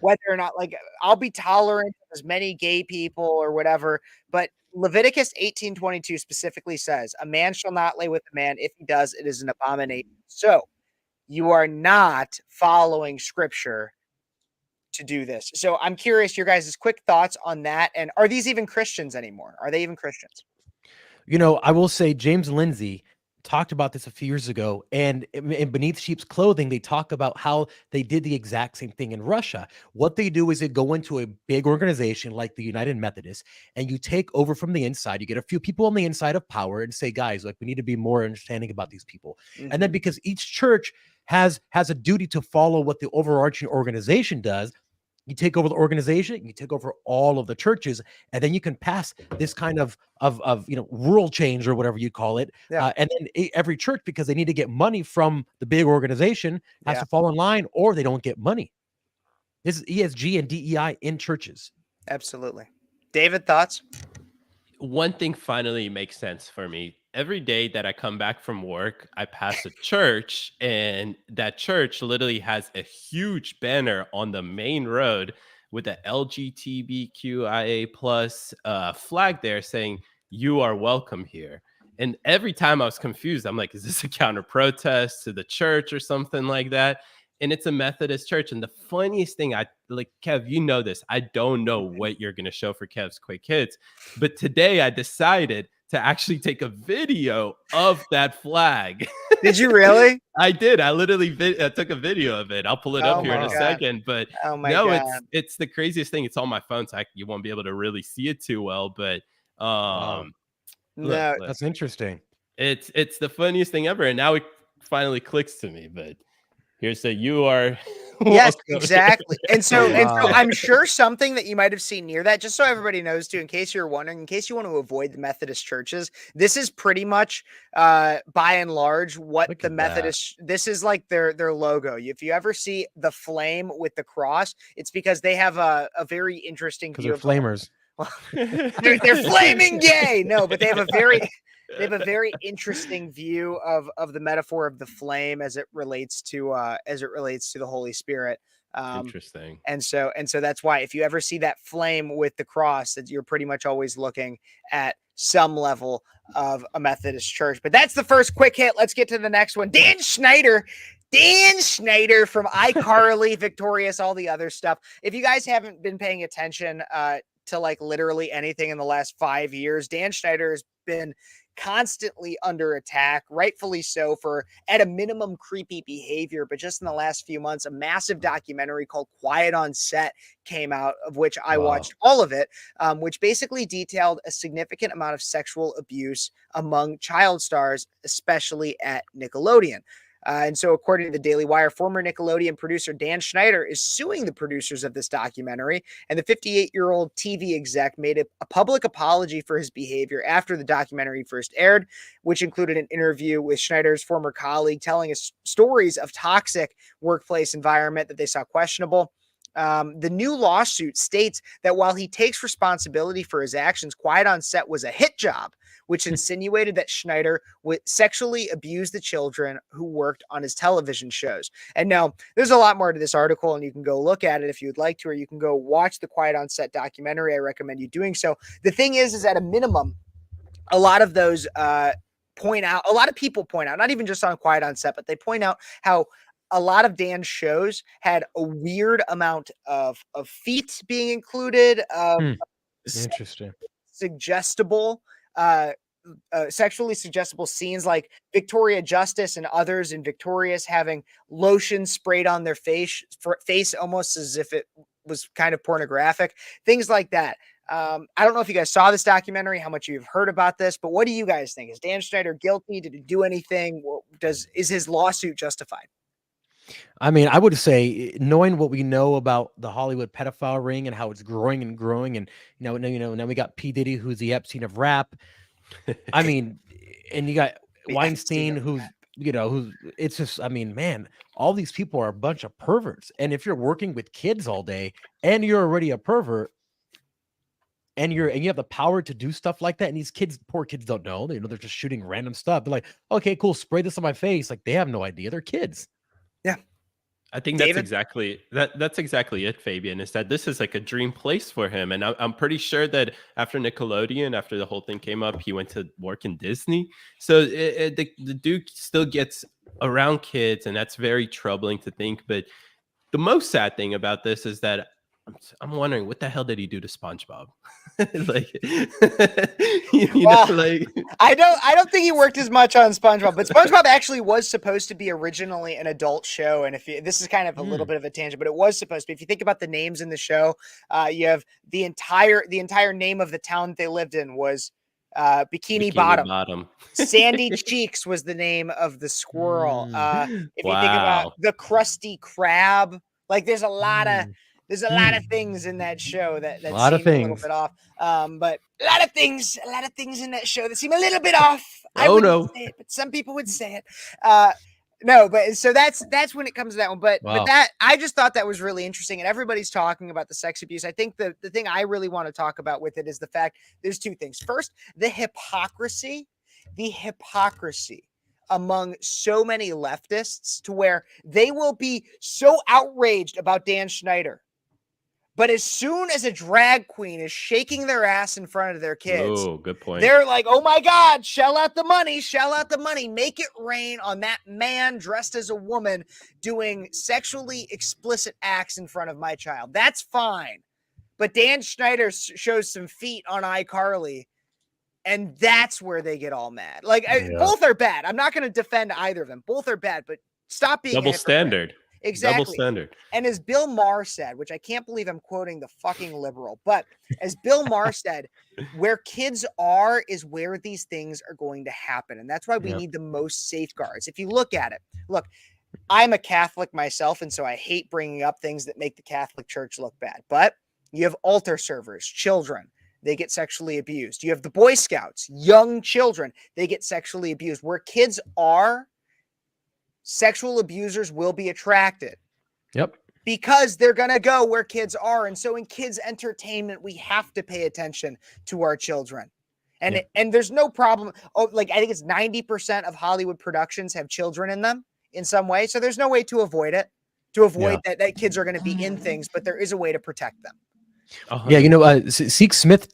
whether or not, like, I'll be tolerant of as many gay people or whatever, but Leviticus 18:22 specifically says, a man shall not lay with a man. If he does, it is an abomination. So you are not following scripture to do this. So I'm curious your guys' quick thoughts on that. And are these even Christians anymore? Are they even Christians? You know, I will say James Lindsay talked about this a few years ago, and in Beneath Sheep's Clothing, they talk about how they did the exact same thing in Russia. What they do is they go into a big organization like the United Methodists, and you take over from the inside. You get a few people on the inside of power and say, guys, like, we need to be more understanding about these people. And then because each church has a duty to follow what the overarching organization does, you take over the organization, you take over all of the churches, and then you can pass this kind of rule change or whatever you call it. And then every church, because they need to get money from the big organization, has to fall in line, or they don't get money. This is ESG and DEI in churches. Absolutely. David, thoughts? One thing finally makes sense for me. Every day that I come back from work, I pass a church, and that church literally has a huge banner on the main road with the LGBTQIA plus flag there saying, "You are welcome here." And every time I was confused, I'm like, is this a counter protest to the church or something like that? And it's a Methodist church. And the funniest thing, Kev, you know this, I don't know what you're going to show for Kev's Quick Hits, but today I decided to actually take a video of that flag. Did you really? I did. I literally took a video of it. I'll pull it up here in a second. But no, it's the craziest thing. It's on my phone, so you won't be able to really see it too well. But look. That's interesting. It's the funniest thing ever. And now it finally clicks to me. But here's the "you are." Yes, exactly. And so I'm sure something that you might have seen near that, just so everybody knows too, in case you're wondering, in case you want to avoid the Methodist churches, this is pretty much by and large what the Methodist, this is like their logo. If you ever see the flame with the cross, it's because they have a very interesting view of flamers. They're flaming gay. No, but they have a very interesting view of the metaphor of the flame as it relates to the Holy Spirit. Interesting. And so that's why if you ever see that flame with the cross, that you're pretty much always looking at some level of a Methodist church. But that's the first quick hit. Let's get to the next one. Dan Schneider from iCarly, Victorious, all the other stuff. If you guys haven't been paying attention to like literally anything in the last 5 years, Dan Schneider has been constantly under attack, rightfully so, for at a minimum creepy behavior. But just in the last few months, a massive documentary called Quiet on Set came out, of which I watched all of it, which basically detailed a significant amount of sexual abuse among child stars, especially at Nickelodeon. And so according to the Daily Wire, former Nickelodeon producer Dan Schneider is suing the producers of this documentary. And the 58-year-old TV exec made a public apology for his behavior after the documentary first aired, which included an interview with Schneider's former colleague telling us stories of toxic workplace environment that they saw questionable. The new lawsuit states that while he takes responsibility for his actions, Quiet on Set was a hit job, which insinuated that Schneider would sexually abuse the children who worked on his television shows. And now there's a lot more to this article, and you can go look at it if you would like to, or you can go watch the Quiet on Set documentary. I recommend you doing so. The thing is at a minimum, a lot of those point out, a lot of people point out, not even just on Quiet on Set, but they point out how a lot of Dan's shows had a weird amount of feet being included, Interesting, suggestible, sexually suggestible scenes, like Victoria Justice and others in Victorious having lotion sprayed on their face almost as if it was kind of pornographic, things like that. I don't know if you guys saw this documentary, how much you've heard about this, but what do you guys think? Is Dan Schneider guilty? Did he do anything? Is his lawsuit justified? I mean, I would say, knowing what we know about the Hollywood pedophile ring and how it's growing and growing, and now we got P. Diddy, who's the Epstein of rap. I mean, and you got Weinstein, who's it's just, I mean, man, all these people are a bunch of perverts. And if you're working with kids all day and you're already a pervert, and you have the power to do stuff like that, and these kids, poor kids, don't know. They're just shooting random stuff. They're like, okay, cool, spray this on my face. Like, they have no idea. They're kids. Yeah. I think David? that's exactly it, Fabian, is that this is like a dream place for him. And I'm pretty sure that after Nickelodeon, after the whole thing came up, he went to work in Disney. So the dude still gets around kids, and that's very troubling to think. But the most sad thing about this is that I'm wondering, what the hell did he do to SpongeBob? Like, like I don't think he worked as much on SpongeBob, but SpongeBob actually was supposed to be originally an adult show. And this is kind of a little bit of a tangent, but it was supposed to be. If you think about the names in the show, you have the entire name of the town they lived in was Bikini Bottom. Sandy Cheeks was the name of the squirrel. If you think about the Krusty Krab, like there's a lot of things in that show that seem a little bit off. But a lot of things in that show that seem a little bit off. I wouldn't say it, but some people would say it. No, but so that's when it comes to that one. But that, I just thought that was really interesting, and everybody's talking about the sex abuse. I think the thing I really want to talk about with it is the fact there's two things. First, the hypocrisy among so many leftists, to where they will be so outraged about Dan Schneider, but as soon as a drag queen is shaking their ass in front of their kids, good point. They're like, oh my God, shell out the money, make it rain on that man dressed as a woman doing sexually explicit acts in front of my child. That's fine. But Dan Schneider shows some feet on iCarly, and that's where they get all mad. Like, both are bad. I'm not going to defend either of them. Both are bad, but stop being double standard. Exactly. Double standard. And as Bill Maher said, which I can't believe I'm quoting the fucking liberal, but as Bill Maher said, where kids are is where these things are going to happen. And that's why we need the most safeguards. If you look at it, look, I'm a Catholic myself, and so I hate bringing up things that make the Catholic Church look bad. But you have altar servers, children. They get sexually abused. You have the Boy Scouts, young children. They get sexually abused. Where kids are, sexual abusers will be attracted. Yep. Because they're going to go where kids are. And so in kids' entertainment, we have to pay attention to our children. And and there's no problem. Oh, like I think it's 90% of Hollywood productions have children in them in some way. So there's no way to avoid it, that kids are going to be in things, but there is a way to protect them. Yeah, you know, Seek Smith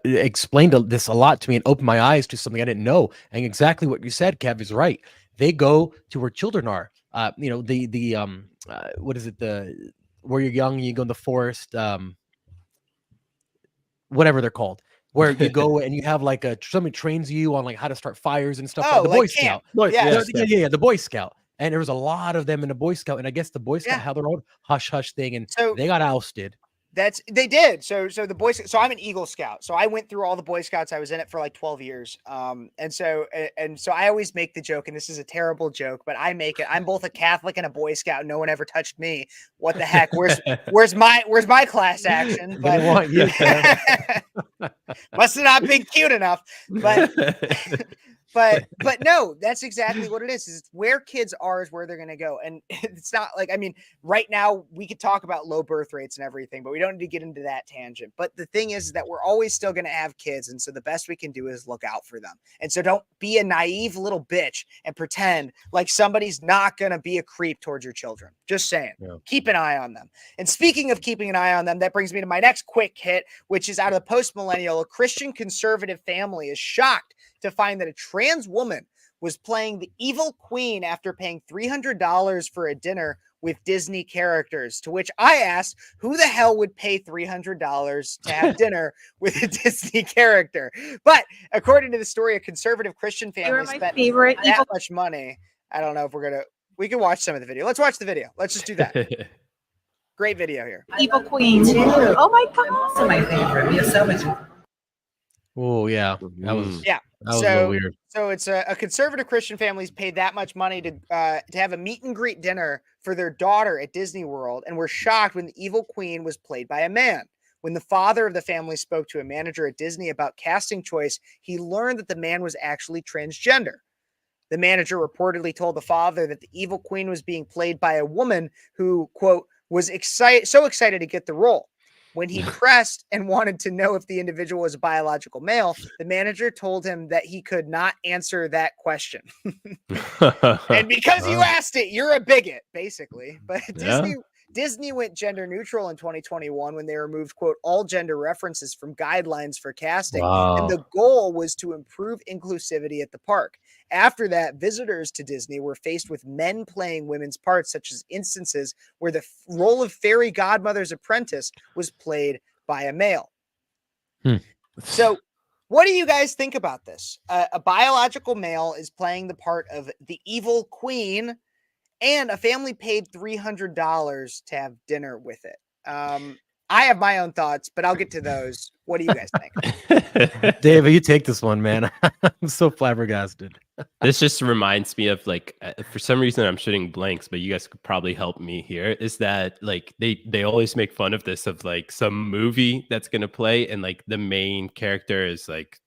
explained this a lot to me and opened my eyes to something I didn't know. And exactly what you said, Kev, is right. They go to where children are. You know, what is it? Where you're young, you go in the forest, whatever they're called, where you go and you have like somebody trains you on like how to start fires and stuff. Oh, the like Boy Scout. The Boy Scout. And there was a lot of them in the Boy Scout. And I guess the Boy Scout had their own hush hush thing, and so they got ousted. They did. So the Boy Scouts, so I'm an Eagle Scout. So I went through all the Boy Scouts. I was in it for like 12 years. And so I always make the joke, and this is a terrible joke, but I make it. I'm both a Catholic and a Boy Scout. No one ever touched me. What the heck? Where's my class action? But want you, must have not been cute enough. But no, that's exactly what it is. It's where kids are is where they're going to go. And it's not like, I mean, right now we could talk about low birth rates and everything, but we don't need to get into that tangent. But the thing is that we're always still going to have kids. And so the best we can do is look out for them. And so don't be a naive little bitch and pretend like somebody's not going to be a creep towards your children. Just saying, keep an eye on them. And speaking of keeping an eye on them, that brings me to my next quick hit, which is out of the post-millennial. A Christian conservative family is shocked to find that a trans woman was playing the evil queen after paying $300 for a dinner with Disney characters, to which I asked, who the hell would pay $300 to have dinner with a Disney character? But according to the story, a conservative Christian family spent that much money. I don't know if we can watch some of the video. Let's watch the video. Let's just do that. Great video here. Evil queen. Oh my God. Also my favorite. We have so much. Oh yeah, that was a little weird. So it's a conservative Christian family's paid that much money to have a meet and greet dinner for their daughter at Disney World, and were shocked when the evil queen was played by a man. When the father of the family spoke to a manager at Disney about casting choice, he learned that the man was actually transgender. The manager reportedly told the father that the evil queen was being played by a woman who, quote, was so excited to get the role. When he pressed and wanted to know if the individual was a biological male, the manager told him that he could not answer that question. And because you asked it, you're a bigot, basically. But Disney went gender neutral in 2021 when they removed, quote, all gender references from guidelines for casting. And the goal was to improve inclusivity at the park. After that, visitors to Disney were faced with men playing women's parts, such as instances where the role of fairy godmother's apprentice was played by a male. So what do you guys think about this? A biological male is playing the part of the evil queen, and a family paid $300 to have dinner with it. I have my own thoughts, but I'll get to those. What do you guys think? David, you take this one, man. I'm so flabbergasted. This just reminds me of like, for some reason I'm shooting blanks, but you guys could probably help me here. Is that like they always make fun of this, of like some movie that's gonna play, and like the main character is like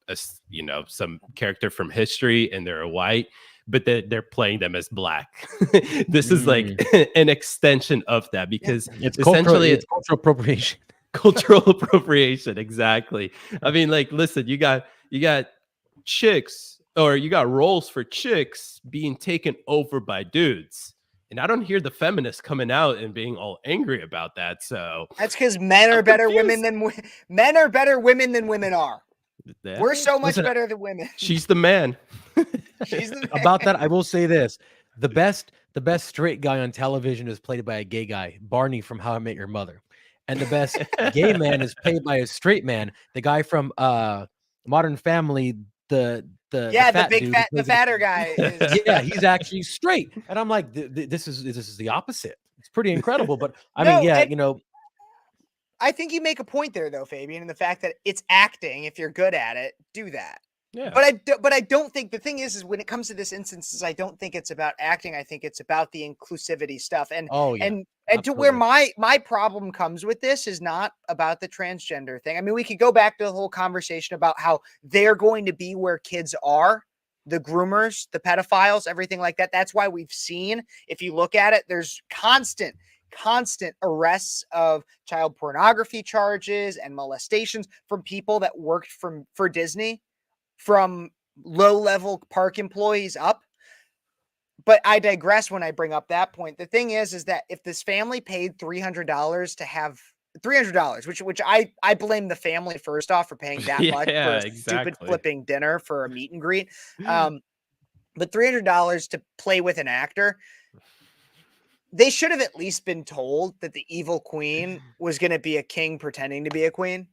some character from history, and they're white, but they're playing them as black. This is like an extension of that, because it's essentially it's cultural appropriation. Cultural appropriation, exactly. I mean, like, listen, you got chicks, or you got roles for chicks being taken over by dudes. And I don't hear the feminists coming out and being all angry about that. So that's because men are better women than women are. Yeah. We're so much better than women. She's the man. She's the man. About that, I will say this: the best straight guy on television is played by a gay guy, Barney from How I Met Your Mother, and the best gay man is played by a straight man, the guy from Modern Family, the fatter guy. Yeah, he's actually straight, and I'm like, this is the opposite. It's pretty incredible, but I mean, I think you make a point there, though, Fabian, and the fact that it's acting. If you're good at it, do that. Yeah. But I don't think the thing is when it comes to this instances, I don't think it's about acting. I think it's about the inclusivity stuff. And and to where my problem comes with this is not about the transgender thing. I mean, we could go back to the whole conversation about how they're going to be where kids are, the groomers, the pedophiles, everything like that. That's why we've seen, if you look at it, there's constant arrests of child pornography charges and molestations from people that worked for Disney, from low-level park employees up. But I digress when I bring up that point. The thing is that if this family paid $300 to have $300, which I blame the family first off for paying that much for a stupid flipping dinner for a meet and greet. But $300 to play with an actor, they should have at least been told that the evil queen was going to be a king pretending to be a queen.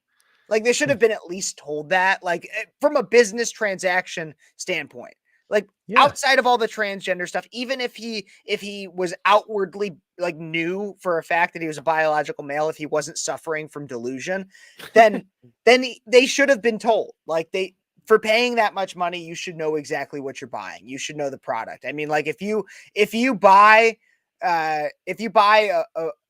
Like, they should have been at least told that, like, from a business transaction standpoint. Like, outside of all the transgender stuff, even if he was outwardly, like, knew for a fact that he was a biological male, if he wasn't suffering from delusion, then they should have been told. Like, for paying that much money, you should know exactly what you're buying. You should know the product. I mean, like, if you buy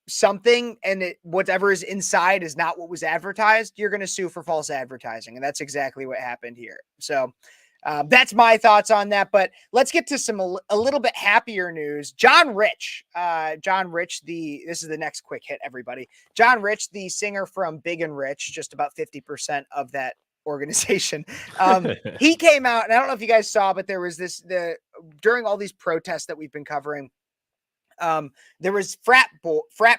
something and whatever is inside is not what was advertised, you're going to sue for false advertising. And that's exactly what happened here. So that's my thoughts on that. But let's get to a little bit happier news. John Rich, this is the next quick hit, everybody. John Rich, the singer from Big and Rich, just about 50% of that organization. He came out, and I don't know if you guys saw, but there was during all these protests that we've been covering, there was frat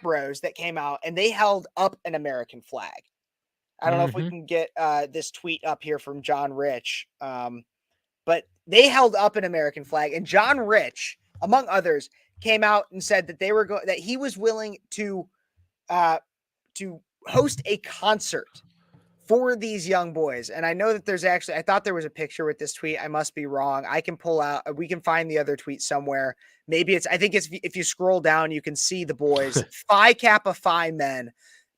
bros that came out and they held up an American flag. I don't know if we can get this tweet up here from John Rich, but they held up an American flag, and John Rich, among others, came out and said that that he was willing to host a concert for these young boys. And I know that I thought there was a picture with this tweet. I must be wrong. We can find the other tweet somewhere. Maybe if you scroll down, you can see the boys, Phi Kappa Phi men,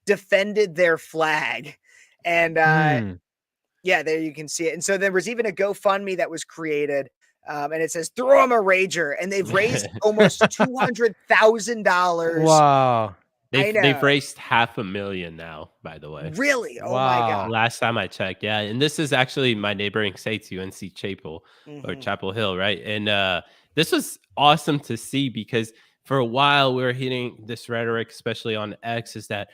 defended their flag. And there you can see it. And so there was even a GoFundMe that was created. And it says, throw them a rager. And they've raised almost $200,000. Wow. They've raised $500,000 now, by the way. Really? Oh my God. Last time I checked. Yeah. And this is actually my neighboring states, UNC Chapel or Chapel Hill. Right. And this was awesome to see, because for a while we were hearing this rhetoric, especially on X, is that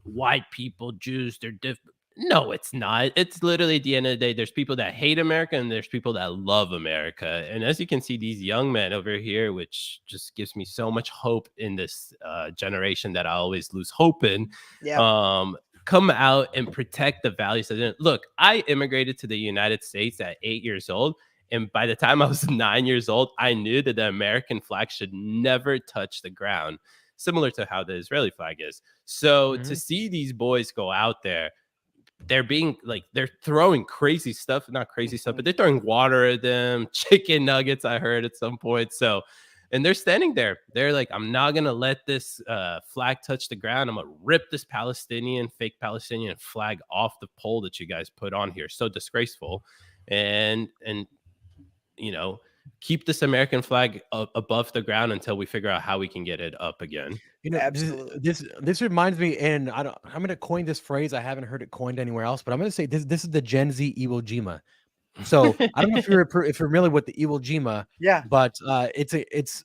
white people, Jews, they're different. No, it's not. It's literally at the end of the day, there's people that hate America and there's people that love America. And as you can see, these young men over here, which just gives me so much hope in this generation that I always lose hope in, come out and protect the values. Look, I immigrated to the United States at 8 years old. And by the time I was 9 years old, I knew that the American flag should never touch the ground, similar to how the Israeli flag is. So to see these boys go out there, they're being like, they're throwing crazy stuff, not crazy stuff, but they're throwing water at them, chicken nuggets, I heard at some point. So, and they're standing there. They're like, I'm not going to let this flag touch the ground. I'm going to rip this fake Palestinian flag off the pole that you guys put on here. So disgraceful. And you know, keep this American flag above the ground until we figure out how we can get it up again. You know, this reminds me, and I'm going to coin this phrase. I haven't heard it coined anywhere else, but I'm going to say this is the Gen Z Iwo Jima. So I don't know if you're familiar with the Iwo Jima, but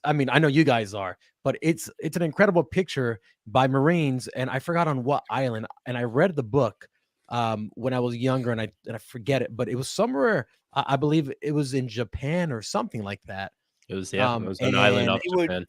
I mean, I know you guys are, but it's an incredible picture by Marines, and I forgot on what island, and I read the book when I was younger, and I forget it, but it was somewhere, I believe it was in Japan or something like that. It was, it was an island off Japan.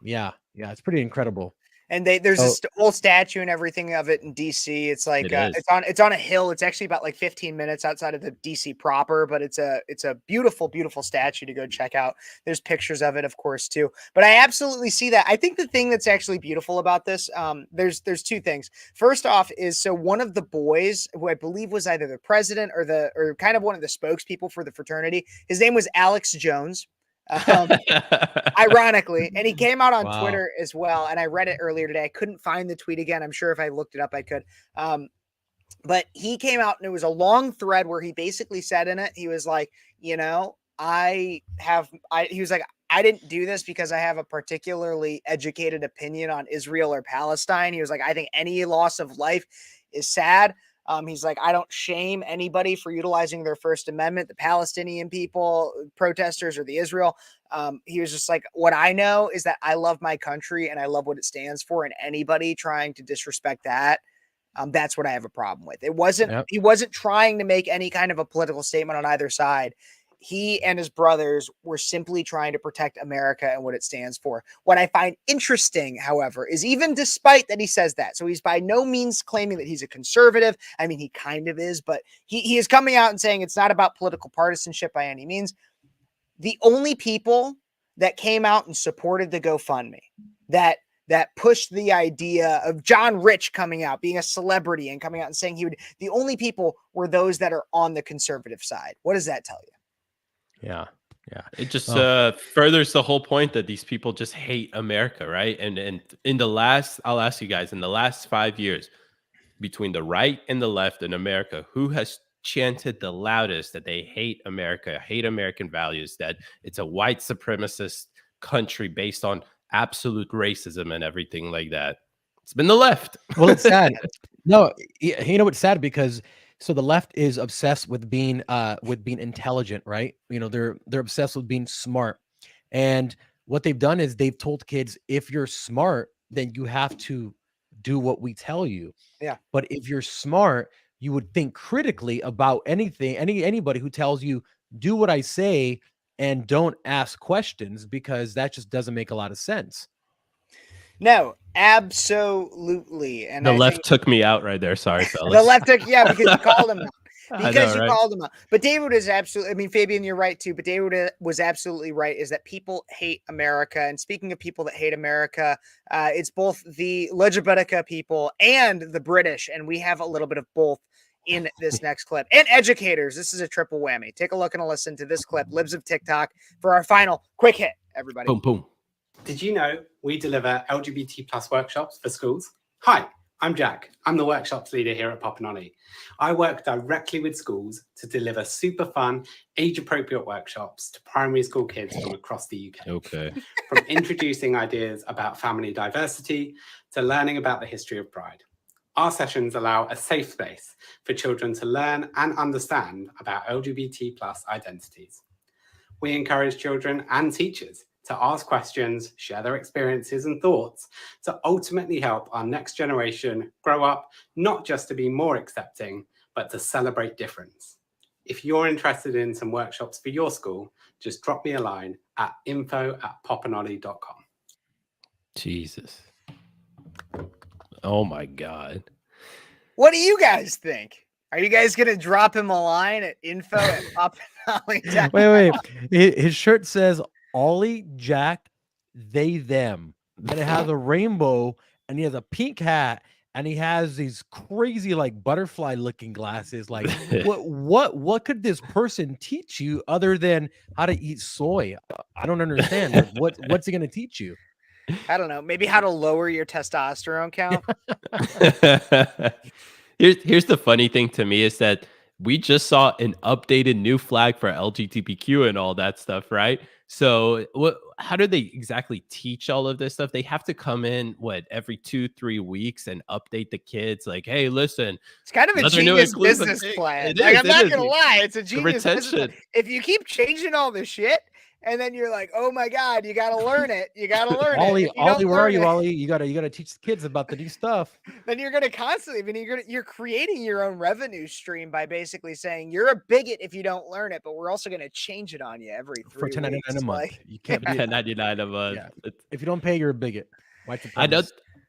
Yeah, it's pretty incredible. And there's this whole statue and everything of it in DC. It's like it's on a hill. It's actually about like 15 minutes outside of the DC proper, but it's a beautiful, beautiful statue to go check out. There's pictures of it, of course, too. But I absolutely see that. I think the thing that's actually beautiful about this, there's two things. First off is, so one of the boys, who I believe was either the president or kind of one of the spokespeople for the fraternity, his name was Alex Jones. Ironically, and he came out on Twitter as well, and I read it earlier today. I couldn't find the tweet again. I'm sure if I looked it up I could, but he came out and it was a long thread where he basically said in it, he was like, you know, he was like, I didn't do this because I have a particularly educated opinion on Israel or Palestine. He was like, I think any loss of life is sad. He's like, I don't shame anybody for utilizing their First Amendment, the Palestinian people, protesters, or the Israel. He was just like, what I know is that I love my country and I love what it stands for. And anybody trying to disrespect that, that's what I have a problem with. It wasn't, he wasn't trying to make any kind of a political statement on either side. He and his brothers were simply trying to protect America and what it stands for. What I find interesting, however, is even despite that he says that, so he's by no means claiming that he's a conservative. I mean, he kind of is, but he is coming out and saying it's not about political partisanship by any means. The only people that came out and supported the GoFundMe, that pushed the idea of John Rich coming out, being a celebrity and coming out and saying he would, the only people were those that are on the conservative side. What does that tell you? Yeah. It just furthers the whole point that these people just hate America, right? And in the last, I'll ask you guys, in the last 5 years, between the right and the left in America, who has chanted the loudest that they hate America, hate American values, that it's a white supremacist country based on absolute racism and everything like that? It's been the left. Well, it's sad. No, you know, it's sad because so the left is obsessed with being intelligent, right? You know, they're obsessed with being smart. And what they've done is they've told kids, if you're smart, then you have to do what we tell you. Yeah. But if you're smart, you would think critically about anything, anybody who tells you, do what I say and don't ask questions, because that just doesn't make a lot of sense. No, absolutely. And the left took me out right there. Sorry, fellas. The left took, because you called him out. Because you called him out. But David is absolutely, I mean, Fabian, you're right too, but David was absolutely right, is that people hate America. And speaking of people that hate America, it's both the LGBTQ people and the British. And we have a little bit of both in this next clip. And educators. This is a triple whammy. Take a look and a listen to this clip, Libs of TikTok, for our final quick hit, everybody. Boom, boom. Did you know we deliver LGBT plus workshops for schools? Hi, I'm Jack. I'm the workshops leader here at Popinolli. I work directly with schools to deliver super fun, age-appropriate workshops to primary school kids from across the UK. Okay. From introducing ideas about family diversity to learning about the history of Pride. Our sessions allow a safe space for children to learn and understand about LGBT plus identities. We encourage children and teachers to ask questions, share their experiences and thoughts to ultimately help our next generation grow up, not just to be more accepting, but to celebrate difference. If you're interested in some workshops for your school, just drop me a line at info@popandolly.com. Jesus. Oh my God. What do you guys think? Are you guys going to drop him a line at info@popandolly.com? Wait. His shirt says Ollie, Jack, they, them. And it has a rainbow, and he has a pink hat, and he has these crazy like butterfly looking glasses. Like what could this person teach you other than how to eat soy? I don't understand. Like, what's he going to teach you? I don't know. Maybe how to lower your testosterone count. Here's the funny thing to me is that we just saw an updated new flag for LGBTQ and all that stuff, right? So how do they exactly teach all of this stuff? They have to come in every 2-3 weeks and update the kids like, hey, listen, it's kind of a genius business plan. Like, I'm not gonna lie, it's a genius business plan. If you keep changing all the shit and then you're like, oh my God, you gotta learn it. You gotta learn it. Ollie, where are you, Ollie? You gotta teach the kids about the new stuff. Then you're gonna constantly, you're creating your own revenue stream by basically saying you're a bigot if you don't learn it, but we're also gonna change it on you every 3 for $10.99 a month. Like, you can't be $10.99 a month. Yeah. If you don't pay, you're a bigot.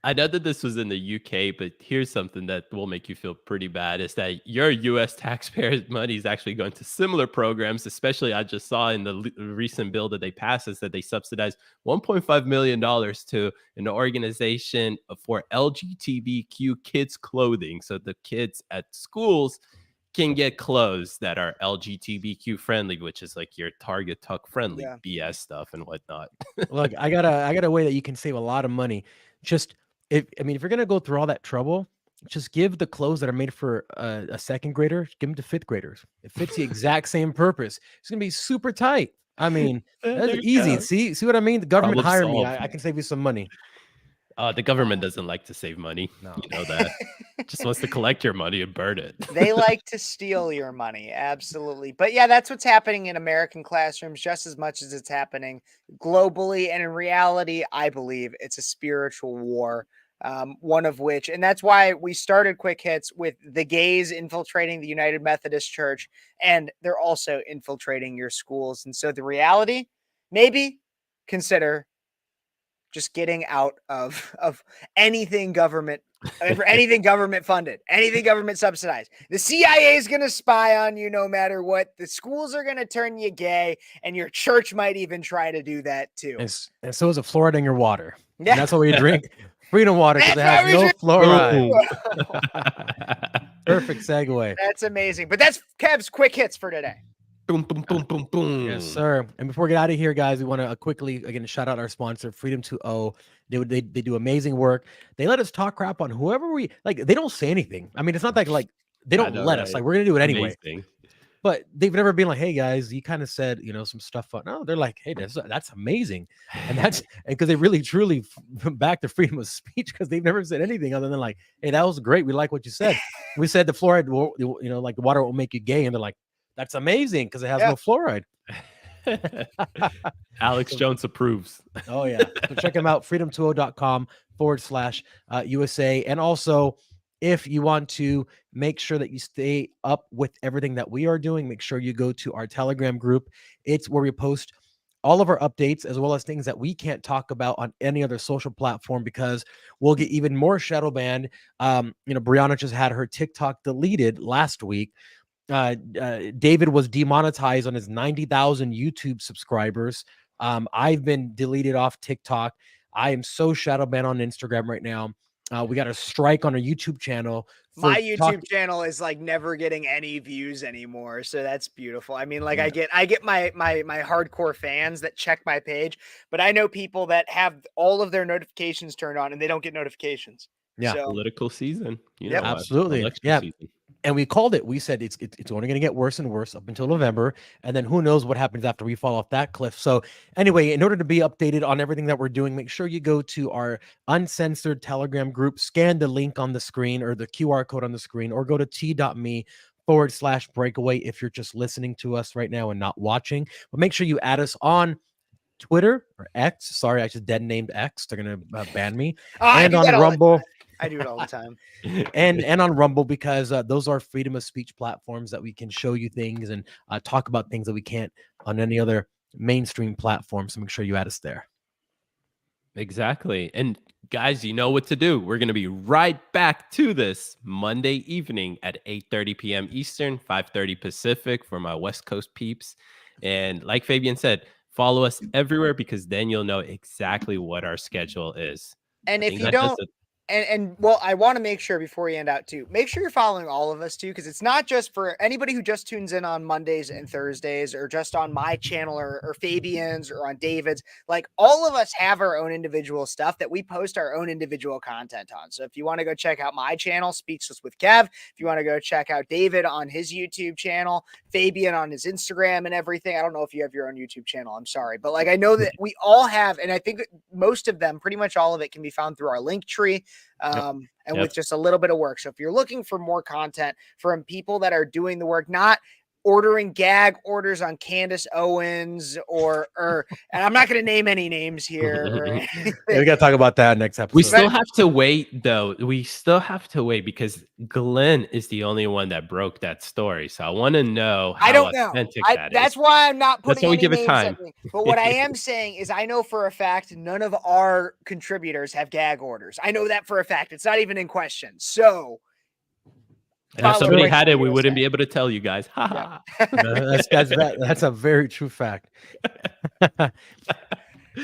I know that this was in the UK, but here's something that will make you feel pretty bad is that your US taxpayers' money is actually going to similar programs, especially I just saw in the recent bill that they passed is that they subsidize $1.5 million to an organization for LGBTQ kids clothing. So the kids at schools can get clothes that are LGBTQ friendly, which is like your Target Tuck friendly BS stuff and whatnot. Look, I got a way that you can save a lot of money. Just if you're gonna go through all that trouble, just give the clothes that are made for a second grader, give them to fifth graders. It fits the exact same purpose. It's gonna be super tight. I mean, that's easy. See what I mean? The government hired me. I can save you some money. The government doesn't like to save money. No. You know that. Just wants to collect your money and burn it. They like to steal your money. Absolutely. But yeah, that's what's happening in American classrooms just as much as it's happening globally. And in reality, I believe it's a spiritual war. One of which, and that's why we started Quick Hits with the gays infiltrating the United Methodist Church, and they're also infiltrating your schools. And so the reality, maybe consider just getting out of anything government, anything government funded, anything government subsidized. The CIA is going to spy on you no matter what. The schools are going to turn you gay, and your church might even try to do that too. And so is a fluoride in your water. Yeah. And that's what we drink. Freedom water because it has no fluoride. Perfect segue. That's amazing. But that's Kev's Quick Hits for today. Boom, boom, boom, boom, boom. Yes, sir. And before we get out of here, guys, we want to quickly, again, shout out our sponsor, Freedom 2.0. They do amazing work. They let us talk crap on whoever we like. They don't say anything. I mean, it's not like they don't let us. Like, we're going to do it anyway. Amazing. But they've never been like, hey, guys, you kind of said, some stuff. No, they're like, hey, that's amazing. And because they really, truly back to freedom of speech because they've never said anything other than like, hey, that was great. We like what you said. We said the fluoride, like the water will make you gay. And they're like, that's amazing because it has no fluoride. Alex Jones approves. Oh, yeah. So check them out, freedom20.com/USA. And also, if you want to make sure that you stay up with everything that we are doing, make sure you go to our Telegram group. It's where we post all of our updates as well as things that we can't talk about on any other social platform because we'll get even more shadow banned. Brianna just had her TikTok deleted last week. David was demonetized on his 90,000 YouTube subscribers. I've been deleted off TikTok. I am so shadow banned on Instagram right now. We got a strike on our YouTube channel. My YouTube channel is like never getting any views anymore. So that's beautiful. I mean, like I get my hardcore fans that check my page, but I know people that have all of their notifications turned on and they don't get notifications. Yeah. So, political season. Absolutely. Yeah. Season. And we called it. We said it's only going to get worse and worse up until November. And then who knows what happens after we fall off that cliff. So anyway, in order to be updated on everything that we're doing, make sure you go to our uncensored Telegram group, scan the link on the screen or the QR code on the screen, or go to t.me/breakaway if you're just listening to us right now and not watching. But make sure you add us on Twitter or X. Sorry, I just dead named X. They're gonna ban me. I And do on that all the Rumble. time. I do it all the time. and on Rumble, because those are freedom of speech platforms that we can show you things and talk about things that we can't on any other mainstream platform. So make sure you add us there. Exactly. And guys, you know what to do. We're going to be right back to this Monday evening at 8:30 p.m. Eastern, 5:30 Pacific for my West Coast peeps. And like Fabian said, follow us everywhere, because then you'll know exactly what our schedule is. And if you don't, and well, I want to make sure before we end out too, make sure you're following all of us too, because it's not just for anybody who just tunes in on Mondays and Thursdays, or just on my channel or Fabian's or on David's. Like, all of us have our own individual stuff that we post our own individual content on. So if you want to go check out my channel, Speechless with Kev, if you want to go check out David on his YouTube channel, Fabian on his Instagram and everything. I don't know if you have your own YouTube channel. I'm sorry. But like, I know that we all have, and I think most of them, pretty much all of it, can be found through our link tree. With just a little bit of work. So if you're looking for more content from people that are doing the work, not ordering gag orders on Candace Owens or and I'm not going to name any names here. We got to talk about that next episode. We still have to wait, though. We still have to wait, because Glenn is the only one that broke that story. So I want to know how I don't know. authentic that That's is. why I'm not putting That's why we any give it names time. at me. But what I am saying is, I know for a fact none of our contributors have gag orders. I know that for a fact. It's not even in question. So And if somebody had it, we wouldn't be able to tell you guys. Yeah. That's a very true fact.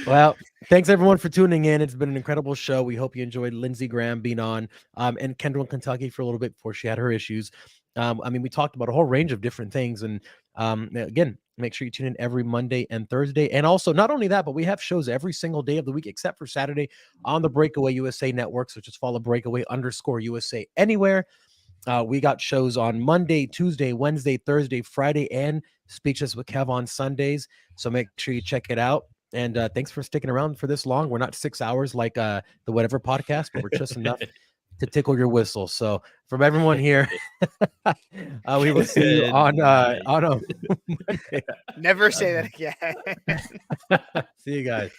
Well, thanks everyone for tuning in. It's been an incredible show. We hope you enjoyed Lindsey Graham being on, and Kendall in Kentucky for a little bit before she had her issues. I mean, we talked about a whole range of different things. And again, make sure you tune in every Monday and Thursday. And also, not only that, but we have shows every single day of the week, except for Saturday, on the Breakaway USA network. So just follow Breakaway_USA anywhere. We got shows on Monday, Tuesday, Wednesday, Thursday, Friday, and Speechless with Kev on Sundays. So make sure you check it out. And thanks for sticking around for this long. We're not 6 hours like the Whatever podcast, but we're just enough to tickle your whistle. So from everyone here, we will see you on a Monday. Never say that again. See you guys.